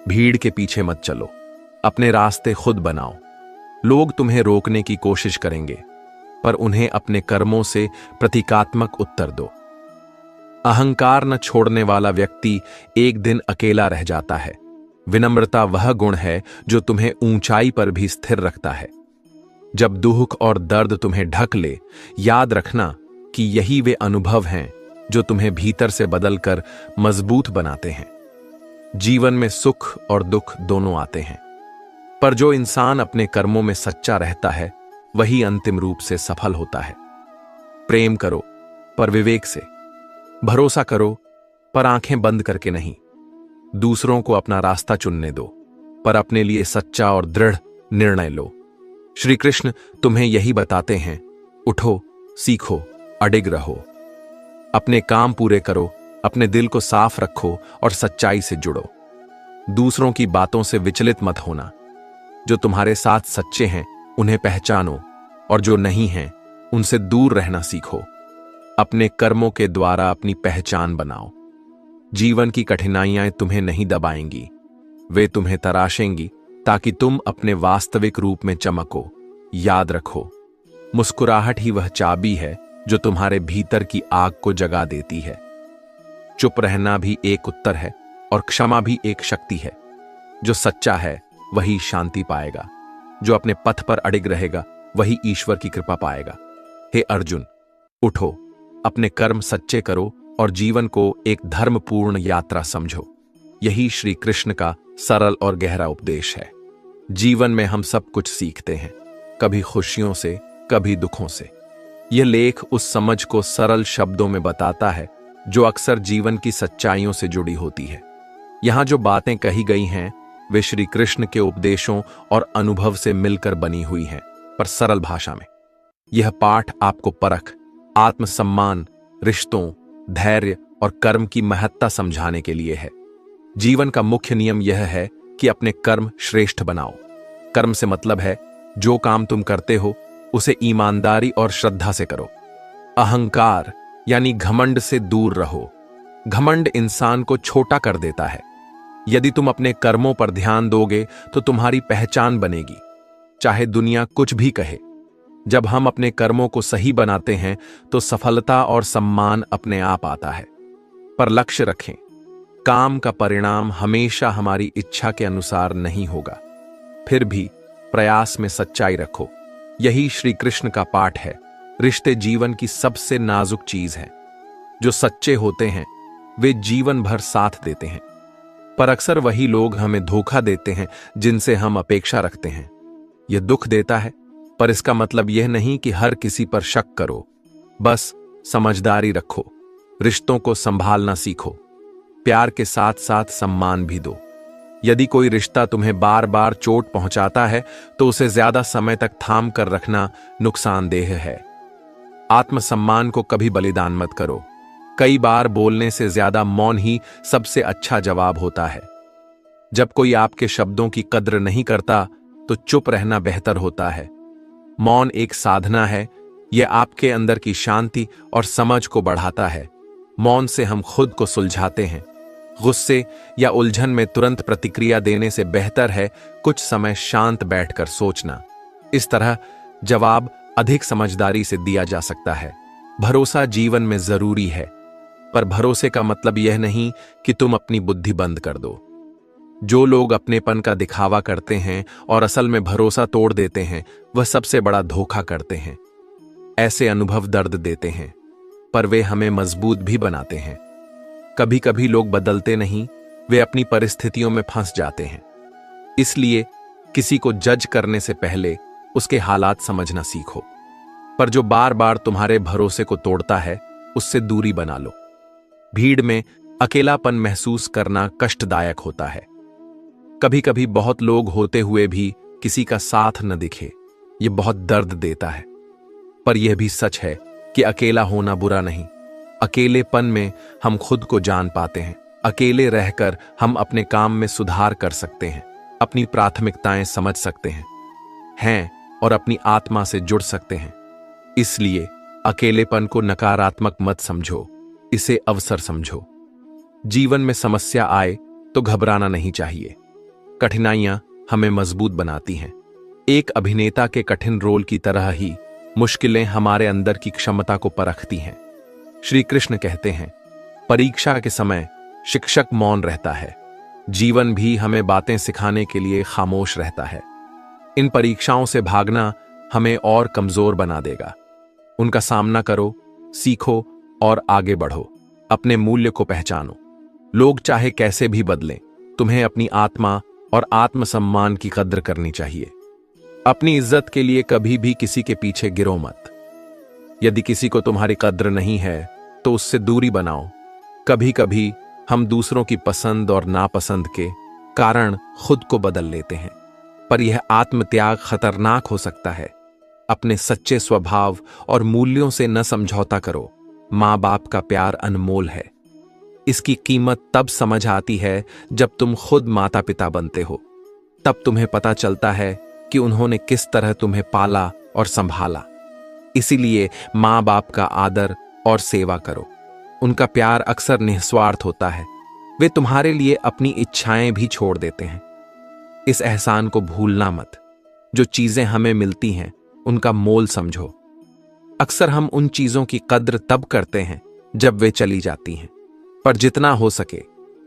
भीड़ के पीछे मत चलो, अपने रास्ते खुद बनाओ। लोग तुम्हें रोकने की कोशिश करेंगे, पर उन्हें अपने कर्मों से प्रतीकात्मक उत्तर दो। अहंकार न छोड़ने वाला व्यक्ति एक दिन अकेला रह जाता है। विनम्रता वह गुण है जो तुम्हें ऊंचाई पर भी स्थिर रखता है। जब दुख और दर्द तुम्हें ढक ले, याद रखना कि यही वे अनुभव हैं जो तुम्हें भीतर से बदलकर मजबूत बनाते हैं। जीवन में सुख और दुख दोनों आते हैं, पर जो इंसान अपने कर्मों में सच्चा रहता है, वही अंतिम रूप से सफल होता है। प्रेम करो, पर विवेक से। भरोसा करो, पर आंखें बंद करके नहीं। दूसरों को अपना रास्ता चुनने दो, पर अपने लिए सच्चा और दृढ़ निर्णय लो। श्री कृष्ण तुम्हें यही बताते हैं, उठो, सीखो, अडिग रहो। अपने काम पूरे करो, अपने दिल को साफ रखो और सच्चाई से जुड़ो। दूसरों की बातों से विचलित मत होना। जो तुम्हारे साथ सच्चे हैं, उन्हें पहचानो, और जो नहीं हैं, उनसे दूर रहना सीखो। अपने कर्मों के द्वारा अपनी पहचान बनाओ। जीवन की कठिनाइयां तुम्हें नहीं दबाएंगी, वे तुम्हें तराशेंगी, ताकि तुम अपने वास्तविक रूप में चमको। याद रखो, मुस्कुराहट ही वह चाबी है जो तुम्हारे भीतर की आग को जगा देती है। चुप रहना भी एक उत्तर है और क्षमा भी एक शक्ति है। जो सच्चा है वही शांति पाएगा। जो अपने पथ पर अडिग रहेगा, वही ईश्वर की कृपा पाएगा। हे अर्जुन, उठो, अपने कर्म सच्चे करो और जीवन को एक धर्मपूर्ण यात्रा समझो। यही श्री कृष्ण का सरल और गहरा उपदेश है। जीवन में हम सब कुछ सीखते हैं, कभी खुशियों से, कभी दुखों से। यह लेख उस समझ को सरल शब्दों में बताता है जो अक्सर जीवन की सच्चाइयों से जुड़ी होती है। यहां जो बातें कही गई हैं वे श्री कृष्ण के उपदेशों और अनुभव से मिलकर बनी हुई हैं, पर सरल भाषा में। यह पाठ आपको परख, आत्मसम्मान, रिश्तों, धैर्य और कर्म की महत्ता समझाने के लिए है। जीवन का मुख्य नियम यह है कि अपने कर्म श्रेष्ठ बनाओ। कर्म से मतलब है जो काम तुम करते हो उसे ईमानदारी और श्रद्धा से करो। अहंकार यानी घमंड से दूर रहो। घमंड इंसान को छोटा कर देता है। यदि तुम अपने कर्मों पर ध्यान दोगे तो तुम्हारी पहचान बनेगी, चाहे दुनिया कुछ भी कहे। जब हम अपने कर्मों को सही बनाते हैं तो सफलता और सम्मान अपने आप आता है। पर लक्ष्य रखें, काम का परिणाम हमेशा हमारी इच्छा के अनुसार नहीं होगा। फिर भी प्रयास में सच्चाई रखो। यही श्री कृष्ण का पाठ है। रिश्ते जीवन की सबसे नाजुक चीज है। जो सच्चे होते हैं वे जीवन भर साथ देते हैं, पर अक्सर वही लोग हमें धोखा देते हैं जिनसे हम अपेक्षा रखते हैं। यह दुख देता है, पर इसका मतलब यह नहीं कि हर किसी पर शक करो। बस समझदारी रखो, रिश्तों को संभालना सीखो, प्यार के साथ साथ सम्मान भी दो। यदि कोई रिश्ता तुम्हें बार बार चोट पहुंचाता है तो उसे ज्यादा समय तक थाम कर रखना नुकसानदेह है। आत्मसम्मान को कभी बलिदान मत करो। कई बार बोलने से ज्यादा मौन ही सबसे अच्छा जवाब होता है। जब कोई आपके शब्दों की कद्र नहीं करता तो चुप रहना बेहतर होता है। मौन एक साधना है। यह आपके अंदर की शांति और समझ को बढ़ाता है। मौन से हम खुद को सुलझाते हैं। गुस्से या उलझन में तुरंत प्रतिक्रिया देने से बेहतर है कुछ समय शांत बैठकर सोचना। इस तरह जवाब अधिक समझदारी से दिया जा सकता है। भरोसा जीवन में जरूरी है, पर भरोसे का मतलब यह नहीं कि तुम अपनी बुद्धि बंद कर दो। जो लोग अपनेपन का दिखावा करते हैं और असल में भरोसा तोड़ देते हैं, वह सबसे बड़ा धोखा करते हैं। ऐसे अनुभव दर्द देते हैं, पर वे हमें मजबूत भी बनाते हैं। कभी कभी लोग बदलते नहीं, वे अपनी परिस्थितियों में फंस जाते हैं। इसलिए किसी को जज करने से पहले उसके हालात समझना सीखो। पर जो बार बार तुम्हारे भरोसे को तोड़ता है उससे दूरी बना लो। भीड़ में अकेलापन महसूस करना कष्टदायक होता है। कभी कभी बहुत लोग होते हुए भी किसी का साथ न दिखे, यह बहुत दर्द देता है। पर यह भी सच है कि अकेला होना बुरा नहीं। अकेलेपन में हम खुद को जान पाते हैं। अकेले रहकर हम अपने काम में सुधार कर सकते हैं, अपनी प्राथमिकताएं समझ सकते हैं और अपनी आत्मा से जुड़ सकते हैं। इसलिए अकेलेपन को नकारात्मक मत समझो, इसे अवसर समझो। जीवन में समस्या आए तो घबराना नहीं चाहिए। कठिनाइयां हमें मजबूत बनाती हैं। एक अभिनेता के कठिन रोल की तरह ही मुश्किलें हमारे अंदर की क्षमता को परखती हैं। श्री कृष्ण कहते हैं, परीक्षा के समय शिक्षक मौन रहता है, जीवन भी हमें बातें सिखाने के लिए खामोश रहता है। इन परीक्षाओं से भागना हमें और कमजोर बना देगा। उनका सामना करो, सीखो और आगे बढ़ो। अपने मूल्य को पहचानो। लोग चाहे कैसे भी बदलें, तुम्हें अपनी आत्मा और आत्मसम्मान की कद्र करनी चाहिए। अपनी इज्जत के लिए कभी भी किसी के पीछे गिरो मत। यदि किसी को तुम्हारी कद्र नहीं है तो उससे दूरी बनाओ। कभी कभी हम दूसरों की पसंद और नापसंद के कारण खुद को बदल लेते हैं, पर यह आत्मत्याग खतरनाक हो सकता है। अपने सच्चे स्वभाव और मूल्यों से न समझौता करो। माँ बाप का प्यार अनमोल है। इसकी कीमत तब समझ आती है जब तुम खुद माता पिता बनते हो। तब तुम्हें पता चलता है कि उन्होंने किस तरह तुम्हें पाला और संभाला। इसीलिए माँ बाप का आदर और सेवा करो। उनका प्यार अक्सर निस्वार्थ होता है। वे तुम्हारे लिए अपनी इच्छाएं भी छोड़ देते हैं। इस एहसान को भूलना मत। जो चीजें हमें मिलती हैं उनका मोल समझो। अक्सर हम उन चीजों की कद्र तब करते हैं जब वे चली जाती हैं, पर जितना हो सके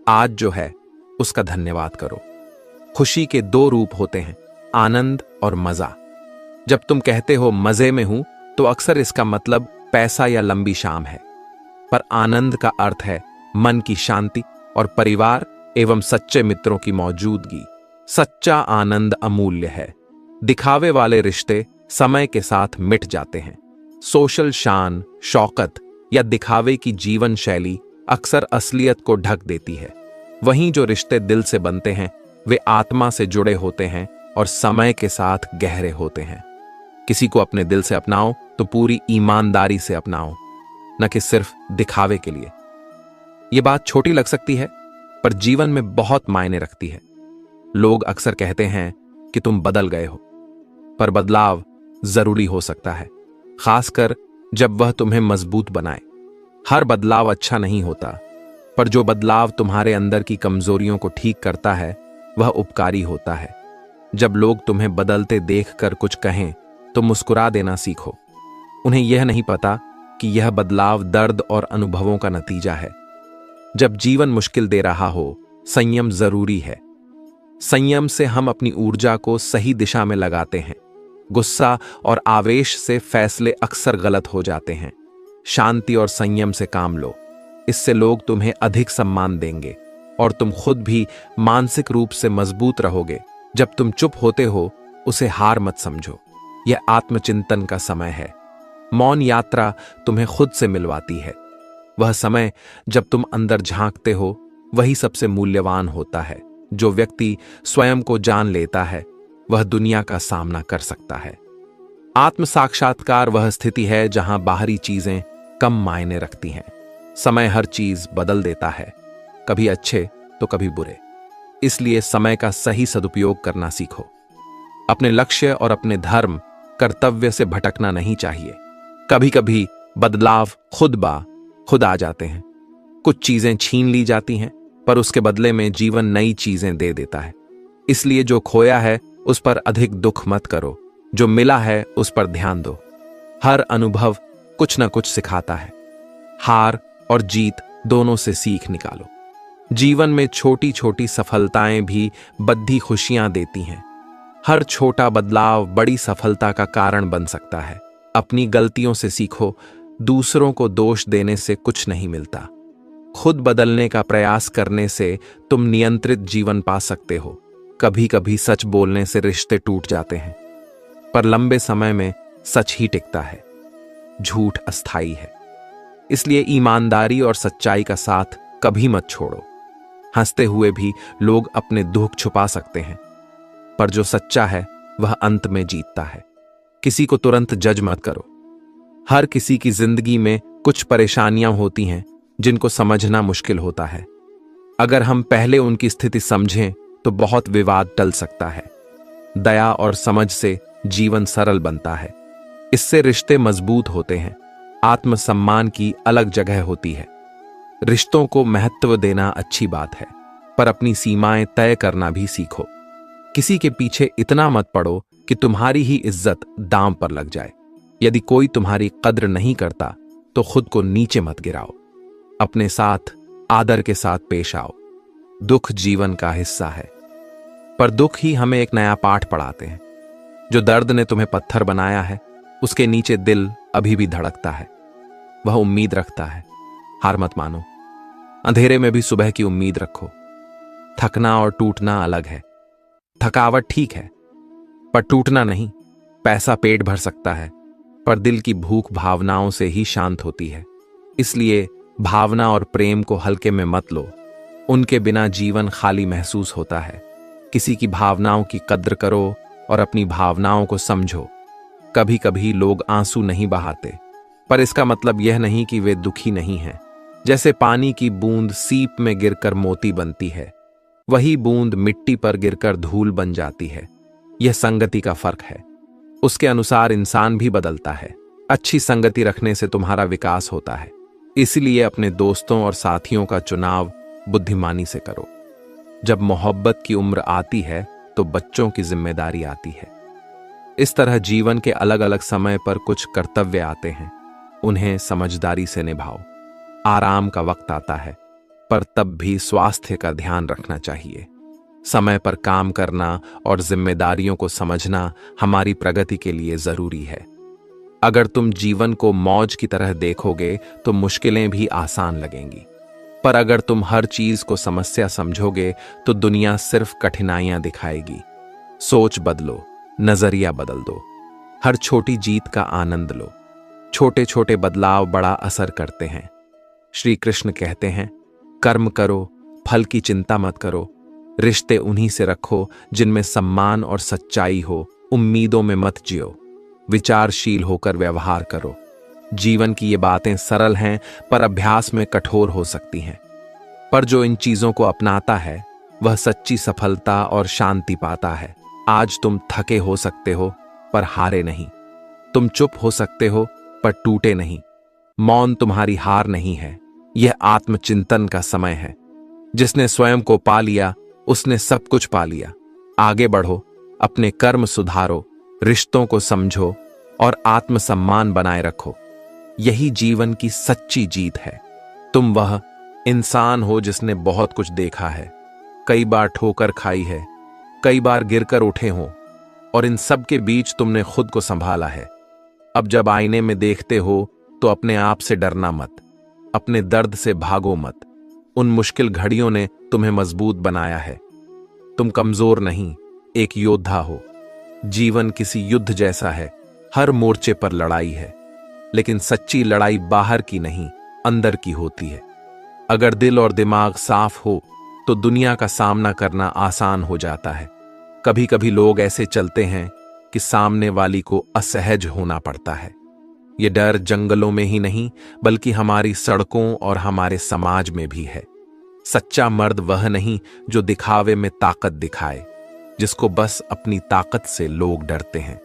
आज जो है उसका धन्यवाद करो। खुशी के दो रूप होते हैं, आनंद और मजा। जब तुम कहते हो मजे में हूं तो अक्सर इसका मतलब पैसा या लंबी शाम है, पर आनंद का अर्थ है मन की शांति और परिवार एवं सच्चे मित्रों की मौजूदगी। सच्चा आनंद अमूल्य है। दिखावे वाले रिश्ते समय के साथ मिट जाते हैं। सोशल शान, शौकत या दिखावे की जीवन शैली अक्सर असलियत को ढक देती है। वहीं जो रिश्ते दिल से बनते हैं वे आत्मा से जुड़े होते हैं और समय के साथ गहरे होते हैं। किसी को अपने दिल से अपनाओ तो पूरी ईमानदारी से अपनाओ, न कि सिर्फ दिखावे के लिए। यह बात छोटी लग सकती है, पर जीवन में बहुत मायने रखती है। लोग अक्सर कहते हैं कि तुम बदल गए हो, पर बदलाव जरूरी हो सकता है, खासकर जब वह तुम्हें मजबूत बनाए। हर बदलाव अच्छा नहीं होता, पर जो बदलाव तुम्हारे अंदर की कमजोरियों को ठीक करता है वह उपकारी होता है। जब लोग तुम्हें बदलते देखकर कुछ कहें तो मुस्कुरा देना सीखो। उन्हें यह नहीं पता कि यह बदलाव दर्द और अनुभवों का नतीजा है। जब जीवन मुश्किल दे रहा हो, संयम जरूरी है। संयम से हम अपनी ऊर्जा को सही दिशा में लगाते हैं। गुस्सा और आवेश से फैसले अक्सर गलत हो जाते हैं। शांति और संयम से काम लो, इससे लोग तुम्हें अधिक सम्मान देंगे और तुम खुद भी मानसिक रूप से मजबूत रहोगे। जब तुम चुप होते हो उसे हार मत समझो, यह आत्मचिंतन का समय है। मौन यात्रा तुम्हें खुद से मिलवाती है। वह समय जब तुम अंदर झांकते हो वही सबसे मूल्यवान होता है। जो व्यक्ति स्वयं को जान लेता है वह दुनिया का सामना कर सकता है। आत्म साक्षात्कार वह स्थिति है जहां बाहरी चीजें कम मायने रखती हैं। समय हर चीज बदल देता है, कभी अच्छे तो कभी बुरे। इसलिए समय का सही सदुपयोग करना सीखो। अपने लक्ष्य और अपने धर्म, कर्तव्य से भटकना नहीं चाहिए। कभी कभी बदलाव खुद आ जाते हैं। कुछ चीजें छीन ली जाती हैं, पर उसके बदले में जीवन नई चीजें दे देता है। इसलिए जो खोया है उस पर अधिक दुख मत करो, जो मिला है उस पर ध्यान दो। हर अनुभव कुछ न कुछ सिखाता है। हार और जीत दोनों से सीख निकालो। जीवन में छोटी छोटी सफलताएं भी बद्धी खुशियां देती हैं। हर छोटा बदलाव बड़ी सफलता का कारण बन सकता है। अपनी गलतियों से सीखो, दूसरों को दोष देने से कुछ नहीं मिलता। खुद बदलने का प्रयास करने से तुम नियंत्रित जीवन पा सकते हो। कभी कभी सच बोलने से रिश्ते टूट जाते हैं, पर लंबे समय में सच ही टिकता है। झूठ अस्थायी है, इसलिए ईमानदारी और सच्चाई का साथ कभी मत छोड़ो। हंसते हुए भी लोग अपने दुख छुपा सकते हैं, पर जो सच्चा है वह अंत में जीतता है। किसी को तुरंत जज मत करो। हर किसी की जिंदगी में कुछ परेशानियां होती हैं जिनको समझना मुश्किल होता है। अगर हम पहले उनकी स्थिति समझें तो बहुत विवाद टल सकता है। दया और समझ से जीवन सरल बनता है। इससे रिश्ते मजबूत होते हैं। आत्मसम्मान की अलग जगह होती है। रिश्तों को महत्व देना अच्छी बात है, पर अपनी सीमाएं तय करना भी सीखो। किसी के पीछे इतना मत पड़ो कि तुम्हारी ही इज्जत दांव पर लग जाए। यदि कोई तुम्हारी कद्र नहीं करता तो खुद को नीचे मत गिराओ। अपने साथ आदर के साथ पेश आओ। दुख जीवन का हिस्सा है, पर दुख ही हमें एक नया पाठ पढ़ाते हैं। जो दर्द ने तुम्हें पत्थर बनाया है उसके नीचे दिल अभी भी धड़कता है। वह उम्मीद रखता है। हार मत मानो। अंधेरे में भी सुबह की उम्मीद रखो। थकना और टूटना अलग है। थकावट ठीक है, पर टूटना नहीं। पैसा पेट भर सकता है, पर दिल की भूख भावनाओं से ही शांत होती है। इसलिए भावना और प्रेम को हल्के में मत लो। उनके बिना जीवन खाली महसूस होता है। किसी की भावनाओं की कद्र करो और अपनी भावनाओं को समझो। कभी कभी लोग आंसू नहीं बहाते, पर इसका मतलब यह नहीं कि वे दुखी नहीं हैं। जैसे पानी की बूंद सीप में गिरकर मोती बनती है, वही बूंद मिट्टी पर गिरकर धूल बन जाती है। यह संगति का फर्क है। उसके अनुसार इंसान भी बदलता है। अच्छी संगति रखने से तुम्हारा विकास होता है। इसलिए अपने दोस्तों और साथियों का चुनाव बुद्धिमानी से करो। जब मोहब्बत की उम्र आती है तो बच्चों की जिम्मेदारी आती है। इस तरह जीवन के अलग अलग समय पर कुछ कर्तव्य आते हैं, उन्हें समझदारी से निभाओ। आराम का वक्त आता है, पर तब भी स्वास्थ्य का ध्यान रखना चाहिए। समय पर काम करना और जिम्मेदारियों को समझना हमारी प्रगति के लिए जरूरी है। अगर तुम जीवन को मौज की तरह देखोगे तो मुश्किलें भी आसान लगेंगी, पर अगर तुम हर चीज को समस्या समझोगे तो दुनिया सिर्फ कठिनाइयां दिखाएगी। सोच बदलो, नजरिया बदल दो, हर छोटी जीत का आनंद लो। छोटे छोटे बदलाव बड़ा असर करते हैं। श्री कृष्ण कहते हैं, कर्म करो, फल की चिंता मत करो, रिश्ते उन्हीं से रखो जिनमें सम्मान और सच्चाई हो, उम्मीदों में मत जियो, विचारशील होकर व्यवहार करो। जीवन की ये बातें सरल हैं पर अभ्यास में कठोर हो सकती हैं, पर जो इन चीजों को अपनाता है वह सच्ची सफलता और शांति पाता है। आज तुम थके हो सकते हो पर हारे नहीं, तुम चुप हो सकते हो पर टूटे नहीं। मौन तुम्हारी हार नहीं है, यह आत्मचिंतन का समय है। जिसने स्वयं को पा लिया उसने सब कुछ पा लिया। आगे बढ़ो, अपने कर्म सुधारो, रिश्तों को समझो और आत्मसम्मान बनाए रखो। यही जीवन की सच्ची जीत है। तुम वह इंसान हो जिसने बहुत कुछ देखा है, कई बार ठोकर खाई है, कई बार गिरकर उठे हो, और इन सब के बीच तुमने खुद को संभाला है। अब जब आईने में देखते हो तो अपने आप से डरना मत, अपने दर्द से भागो मत। उन मुश्किल घड़ियों ने तुम्हें मजबूत बनाया है। तुम कमजोर नहीं, एक योद्धा हो। जीवन किसी युद्ध जैसा है, हर मोर्चे पर लड़ाई है, लेकिन सच्ची लड़ाई बाहर की नहीं, अंदर की होती है। अगर दिल और दिमाग साफ हो तो दुनिया का सामना करना आसान हो जाता है। कभी कभी लोग ऐसे चलते हैं कि सामने वाली को असहज होना पड़ता है। ये डर जंगलों में ही नहीं बल्कि हमारी सड़कों और हमारे समाज में भी है। सच्चा मर्द वह नहीं जो दिखावे में ताकत दिखाए, जिसको बस अपनी ताकत से लोग डरते हैं।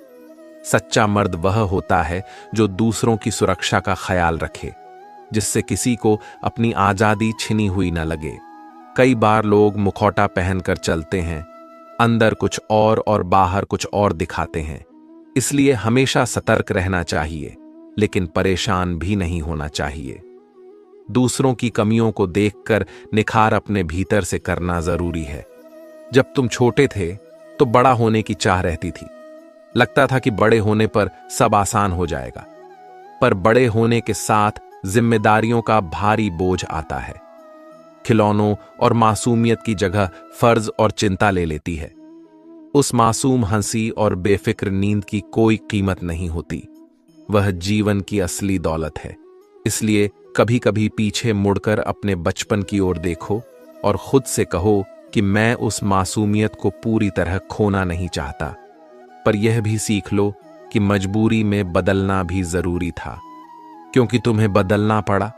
सच्चा मर्द वह होता है जो दूसरों की सुरक्षा का ख्याल रखे, जिससे किसी को अपनी आजादी छिनी हुई न लगे। कई बार लोग मुखौटा पहनकर चलते हैं, अंदर कुछ और बाहर कुछ और दिखाते हैं। इसलिए हमेशा सतर्क रहना चाहिए, लेकिन परेशान भी नहीं होना चाहिए। दूसरों की कमियों को देखकर निखार अपने भीतर से करना जरूरी है। जब तुम छोटे थे तो बड़ा होने की चाह रहती थी। लगता था कि बड़े होने पर सब आसान हो जाएगा, पर बड़े होने के साथ जिम्मेदारियों का भारी बोझ आता है। खिलौनों और मासूमियत की जगह फर्ज और चिंता ले लेती है। उस मासूम हंसी और बेफिक्र नींद की कोई कीमत नहीं होती। वह जीवन की असली दौलत है। इसलिए कभी कभी पीछे मुड़कर अपने बचपन की ओर देखो और खुद से कहो कि मैं उस मासूमियत को पूरी तरह खोना नहीं चाहता। पर यह भी सीख लो कि मजबूरी में बदलना भी जरूरी था। क्योंकि तुम्हें बदलना पड़ा,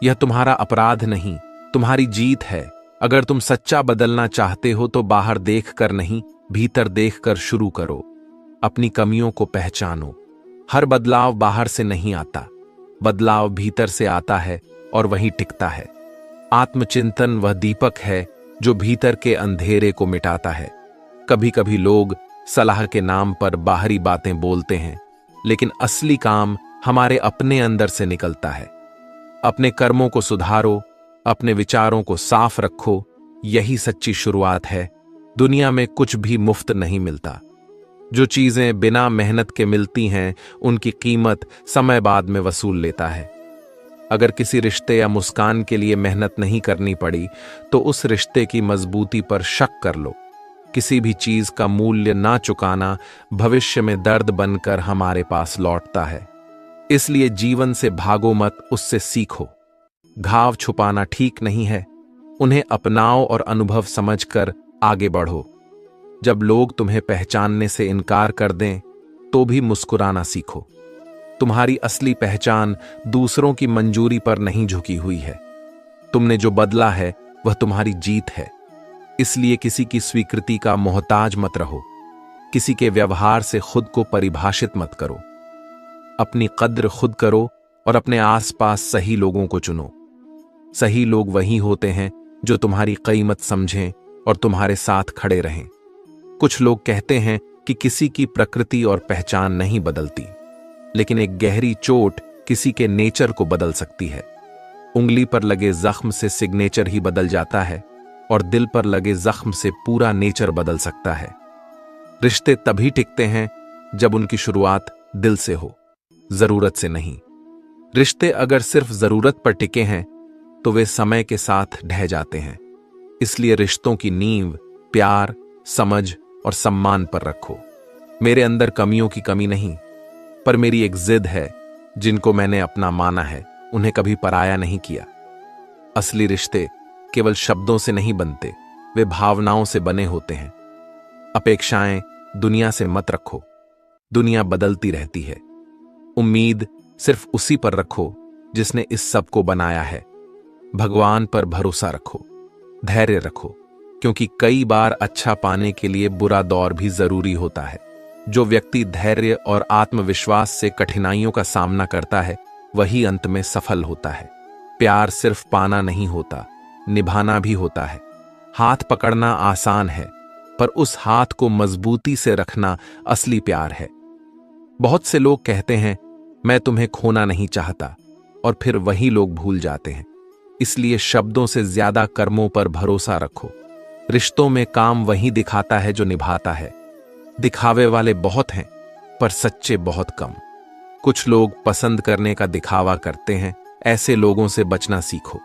यह तुम्हारा अपराध नहीं, तुम्हारी जीत है। अगर तुम सच्चा बदलना चाहते हो तो बाहर देखकर नहीं, भीतर देखकर शुरू करो। अपनी कमियों को पहचानो। हर बदलाव बाहर से नहीं आता, बदलाव भीतर से आता है और वहीं टिकता है। आत्मचिंतन वह दीपक है जो भीतर के अंधेरे को मिटाता है। कभी कभी लोग सलाह के नाम पर बाहरी बातें बोलते हैं, लेकिन असली काम हमारे अपने अंदर से निकलता है। अपने कर्मों को सुधारो, अपने विचारों को साफ रखो, यही सच्ची शुरुआत है। दुनिया में कुछ भी मुफ्त नहीं मिलता। जो चीजें बिना मेहनत के मिलती हैं, उनकी कीमत समय बाद में वसूल लेता है। अगर किसी रिश्ते या मुस्कान के लिए मेहनत नहीं करनी पड़ी, तो उस रिश्ते की मजबूती पर शक कर लो। किसी भी चीज का मूल्य ना चुकाना भविष्य में दर्द बनकर हमारे पास लौटता है। इसलिए जीवन से भागो मत, उससे सीखो। घाव छुपाना ठीक नहीं है, उन्हें अपनाओ और अनुभव समझकर आगे बढ़ो। जब लोग तुम्हें पहचानने से इनकार कर दें, तो भी मुस्कुराना सीखो। तुम्हारी असली पहचान दूसरों की मंजूरी पर नहीं झुकी हुई है। तुमने जो बदला है वह तुम्हारी जीत है। इसलिए किसी की स्वीकृति का मोहताज मत रहो। किसी के व्यवहार से खुद को परिभाषित मत करो। अपनी कद्र खुद करो और अपने आसपास सही लोगों को चुनो। सही लोग वही होते हैं जो तुम्हारी कीमत समझें और तुम्हारे साथ खड़े रहें। कुछ लोग कहते हैं कि किसी की प्रकृति और पहचान नहीं बदलती, लेकिन एक गहरी चोट किसी के नेचर को बदल सकती है। उंगली पर लगे जख्म से सिग्नेचर ही बदल जाता है और दिल पर लगे जख्म से पूरा नेचर बदल सकता है। रिश्ते तभी टिकते हैं जब उनकी शुरुआत दिल से हो। जरूरत से नहीं। रिश्ते अगर सिर्फ जरूरत पर टिके हैं तो वे समय के साथ ढह जाते हैं। इसलिए रिश्तों की नींव प्यार, समझ और सम्मान पर रखो। मेरे अंदर कमियों की कमी नहीं, पर मेरी एक जिद है। जिनको मैंने अपना माना है उन्हें कभी पराया नहीं किया। असली रिश्ते केवल शब्दों से नहीं बनते, वे भावनाओं से बने होते हैं। अपेक्षाएं दुनिया से मत रखो, दुनिया बदलती रहती है। उम्मीद सिर्फ उसी पर रखो जिसने इस सब को बनाया है। भगवान पर भरोसा रखो, धैर्य रखो, क्योंकि कई बार अच्छा पाने के लिए बुरा दौर भी जरूरी होता है। जो व्यक्ति धैर्य और आत्मविश्वास से कठिनाइयों का सामना करता है वही अंत में सफल होता है। प्यार सिर्फ पाना नहीं होता, निभाना भी होता है। हाथ पकड़ना आसान है, पर उस हाथ को मजबूती से रखना असली प्यार है। बहुत से लोग कहते हैं मैं तुम्हें खोना नहीं चाहता, और फिर वही लोग भूल जाते हैं। इसलिए शब्दों से ज्यादा कर्मों पर भरोसा रखो। रिश्तों में काम वही दिखाता है जो निभाता है। दिखावे वाले बहुत हैं, पर सच्चे बहुत कम। कुछ लोग पसंद करने का दिखावा करते हैं, ऐसे लोगों से बचना सीखो।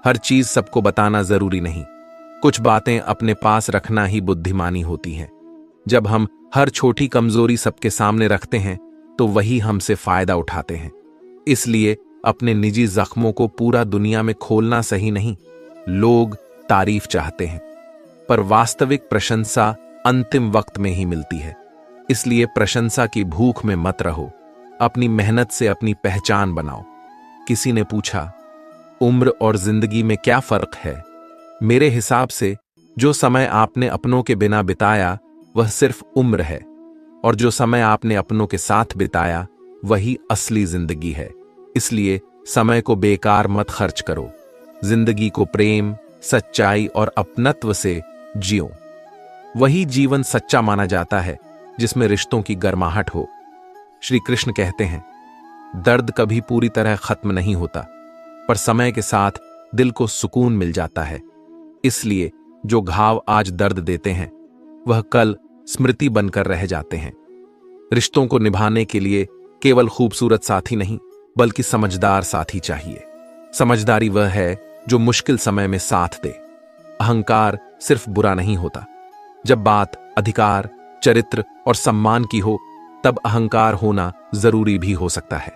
हर चीज सबको बताना जरूरी नहीं, कुछ बातें अपने पास रखना ही बुद्धिमानी होती है। जब हम हर छोटी कमजोरी सबके सामने रखते हैं तो वही हमसे फायदा उठाते हैं। इसलिए अपने निजी जख्मों को पूरा दुनिया में खोलना सही नहीं। लोग तारीफ चाहते हैं, पर वास्तविक प्रशंसा अंतिम वक्त में ही मिलती है। इसलिए प्रशंसा की भूख में मत रहो, अपनी मेहनत से अपनी पहचान बनाओ। किसी ने पूछा, उम्र और जिंदगी में क्या फर्क है? मेरे हिसाब से जो समय आपने अपनों के बिना बिताया वह सिर्फ उम्र है, और जो समय आपने अपनों के साथ बिताया वही असली जिंदगी है। इसलिए समय को बेकार मत खर्च करो। जिंदगी को प्रेम, सच्चाई और अपनत्व से जियो। वही जीवन सच्चा माना जाता है जिसमें रिश्तों की गर्माहट हो। श्री कृष्ण कहते हैं, दर्द कभी पूरी तरह खत्म नहीं होता, पर समय के साथ दिल को सुकून मिल जाता है। इसलिए जो घाव आज दर्द देते हैं वह कल स्मृति बनकर रह जाते हैं। रिश्तों को निभाने के लिए केवल खूबसूरत साथी नहीं, बल्कि समझदार साथी चाहिए। समझदारी वह है जो मुश्किल समय में साथ दे। अहंकार सिर्फ बुरा नहीं होता। जब बात अधिकार, चरित्र और सम्मान की हो तब अहंकार होना जरूरी भी हो सकता है।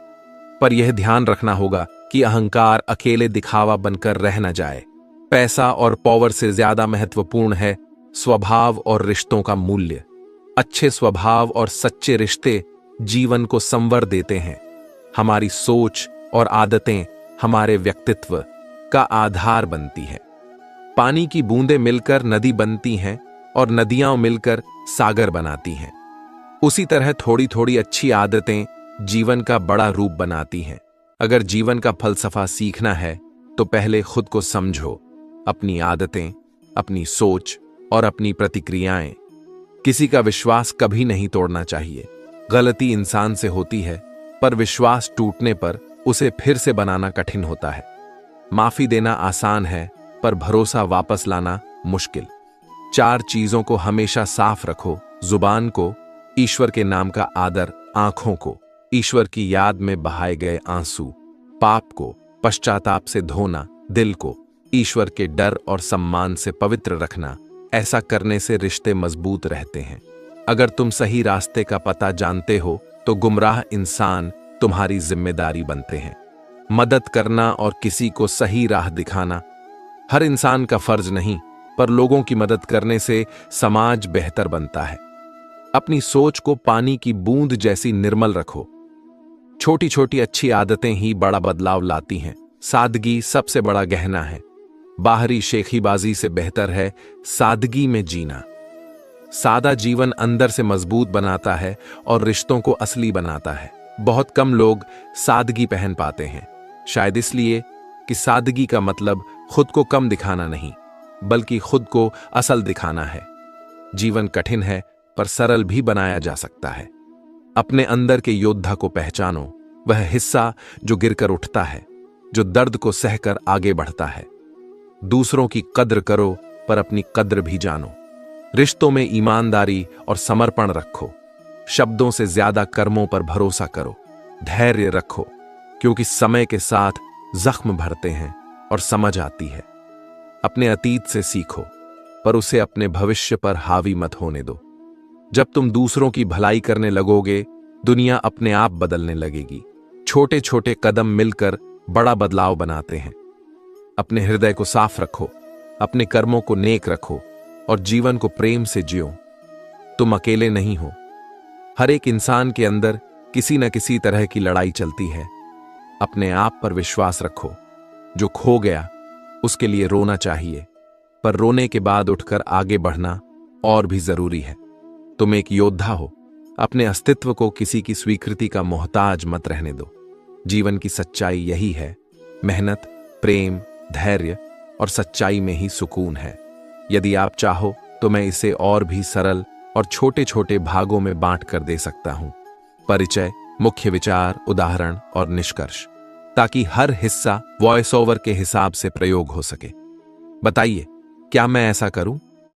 पर यह ध्यान रखना होगा कि अहंकार अकेले दिखावा बनकर रह न जाए। पैसा और पावर से ज्यादा महत्वपूर्ण है स्वभाव और रिश्तों का मूल्य। अच्छे स्वभाव और सच्चे रिश्ते जीवन को संवर देते हैं। हमारी सोच और आदतें हमारे व्यक्तित्व का आधार बनती है। पानी की बूंदें मिलकर नदी बनती हैं और नदियां मिलकर सागर बनाती हैं। उसी तरह थोड़ी थोड़ी अच्छी आदतें जीवन का बड़ा रूप बनाती हैं। अगर जीवन का फलसफा सीखना है तो पहले खुद को समझो, अपनी आदतें, अपनी सोच और अपनी प्रतिक्रियाएं। किसी का विश्वास कभी नहीं तोड़ना चाहिए। गलती इंसान से होती है, पर विश्वास टूटने पर उसे फिर से बनाना कठिन होता है। माफी देना आसान है, पर भरोसा वापस लाना मुश्किल। 4 चीजों को हमेशा साफ रखो: जुबान को, ईश्वर के नाम का आदर; आंखों को, ईश्वर की याद में बहाए गए आंसू; पाप को पश्चाताप से धोना; दिल को ईश्वर के डर और सम्मान से पवित्र रखना। ऐसा करने से रिश्ते मजबूत रहते हैं। अगर तुम सही रास्ते का पता जानते हो तो गुमराह इंसान तुम्हारी जिम्मेदारी बनते हैं। मदद करना और किसी को सही राह दिखाना हर इंसान का फर्ज नहीं, पर लोगों की मदद करने से समाज बेहतर बनता है। अपनी सोच को पानी की बूंद जैसी निर्मल रखो। छोटी छोटी अच्छी आदतें ही बड़ा बदलाव लाती हैं। सादगी सबसे बड़ा गहना है। बाहरी शेखीबाजी से बेहतर है सादगी में जीना। सादा जीवन अंदर से मजबूत बनाता है और रिश्तों को असली बनाता है। बहुत कम लोग सादगी पहन पाते हैं, शायद इसलिए कि सादगी का मतलब खुद को कम दिखाना नहीं, बल्कि खुद को असल दिखाना है। जीवन कठिन है, पर सरल भी बनाया जा सकता है। अपने अंदर के योद्धा को पहचानो, वह हिस्सा जो गिरकर उठता है, जो दर्द को सहकर आगे बढ़ता है। दूसरों की कद्र करो, पर अपनी कद्र भी जानो। रिश्तों में ईमानदारी और समर्पण रखो। शब्दों से ज्यादा कर्मों पर भरोसा करो। धैर्य रखो, क्योंकि समय के साथ जख्म भरते हैं और समझ आती है। अपने अतीत से सीखो, पर उसे अपने भविष्य पर हावी मत होने दो। जब तुम दूसरों की भलाई करने लगोगे, दुनिया अपने आप बदलने लगेगी। छोटे छोटे कदम मिलकर बड़ा बदलाव बनाते हैं। अपने हृदय को साफ रखो, अपने कर्मों को नेक रखो और जीवन को प्रेम से जियो। तुम अकेले नहीं हो। हर एक इंसान के अंदर किसी न किसी तरह की लड़ाई चलती है। अपने आप पर विश्वास रखो। जो खो गया उसके लिए रोना चाहिए, पर रोने के बाद उठकर आगे बढ़ना और भी जरूरी है। तुम एक योद्धा हो। अपने अस्तित्व को किसी की स्वीकृति का मोहताज मत रहने दो। जीवन की सच्चाई यही है। मेहनत, प्रेम, धैर्य और सच्चाई में ही सुकून है। यदि आप चाहो तो मैं इसे और भी सरल और छोटे छोटे भागों में बांट कर दे सकता हूं। परिचय, मुख्य विचार, उदाहरण और निष्कर्ष, ताकि हर हिस्सा वॉइस ओवर के हिसाब से प्रयोग हो सके। बताइए, क्या मैं ऐसा करूं?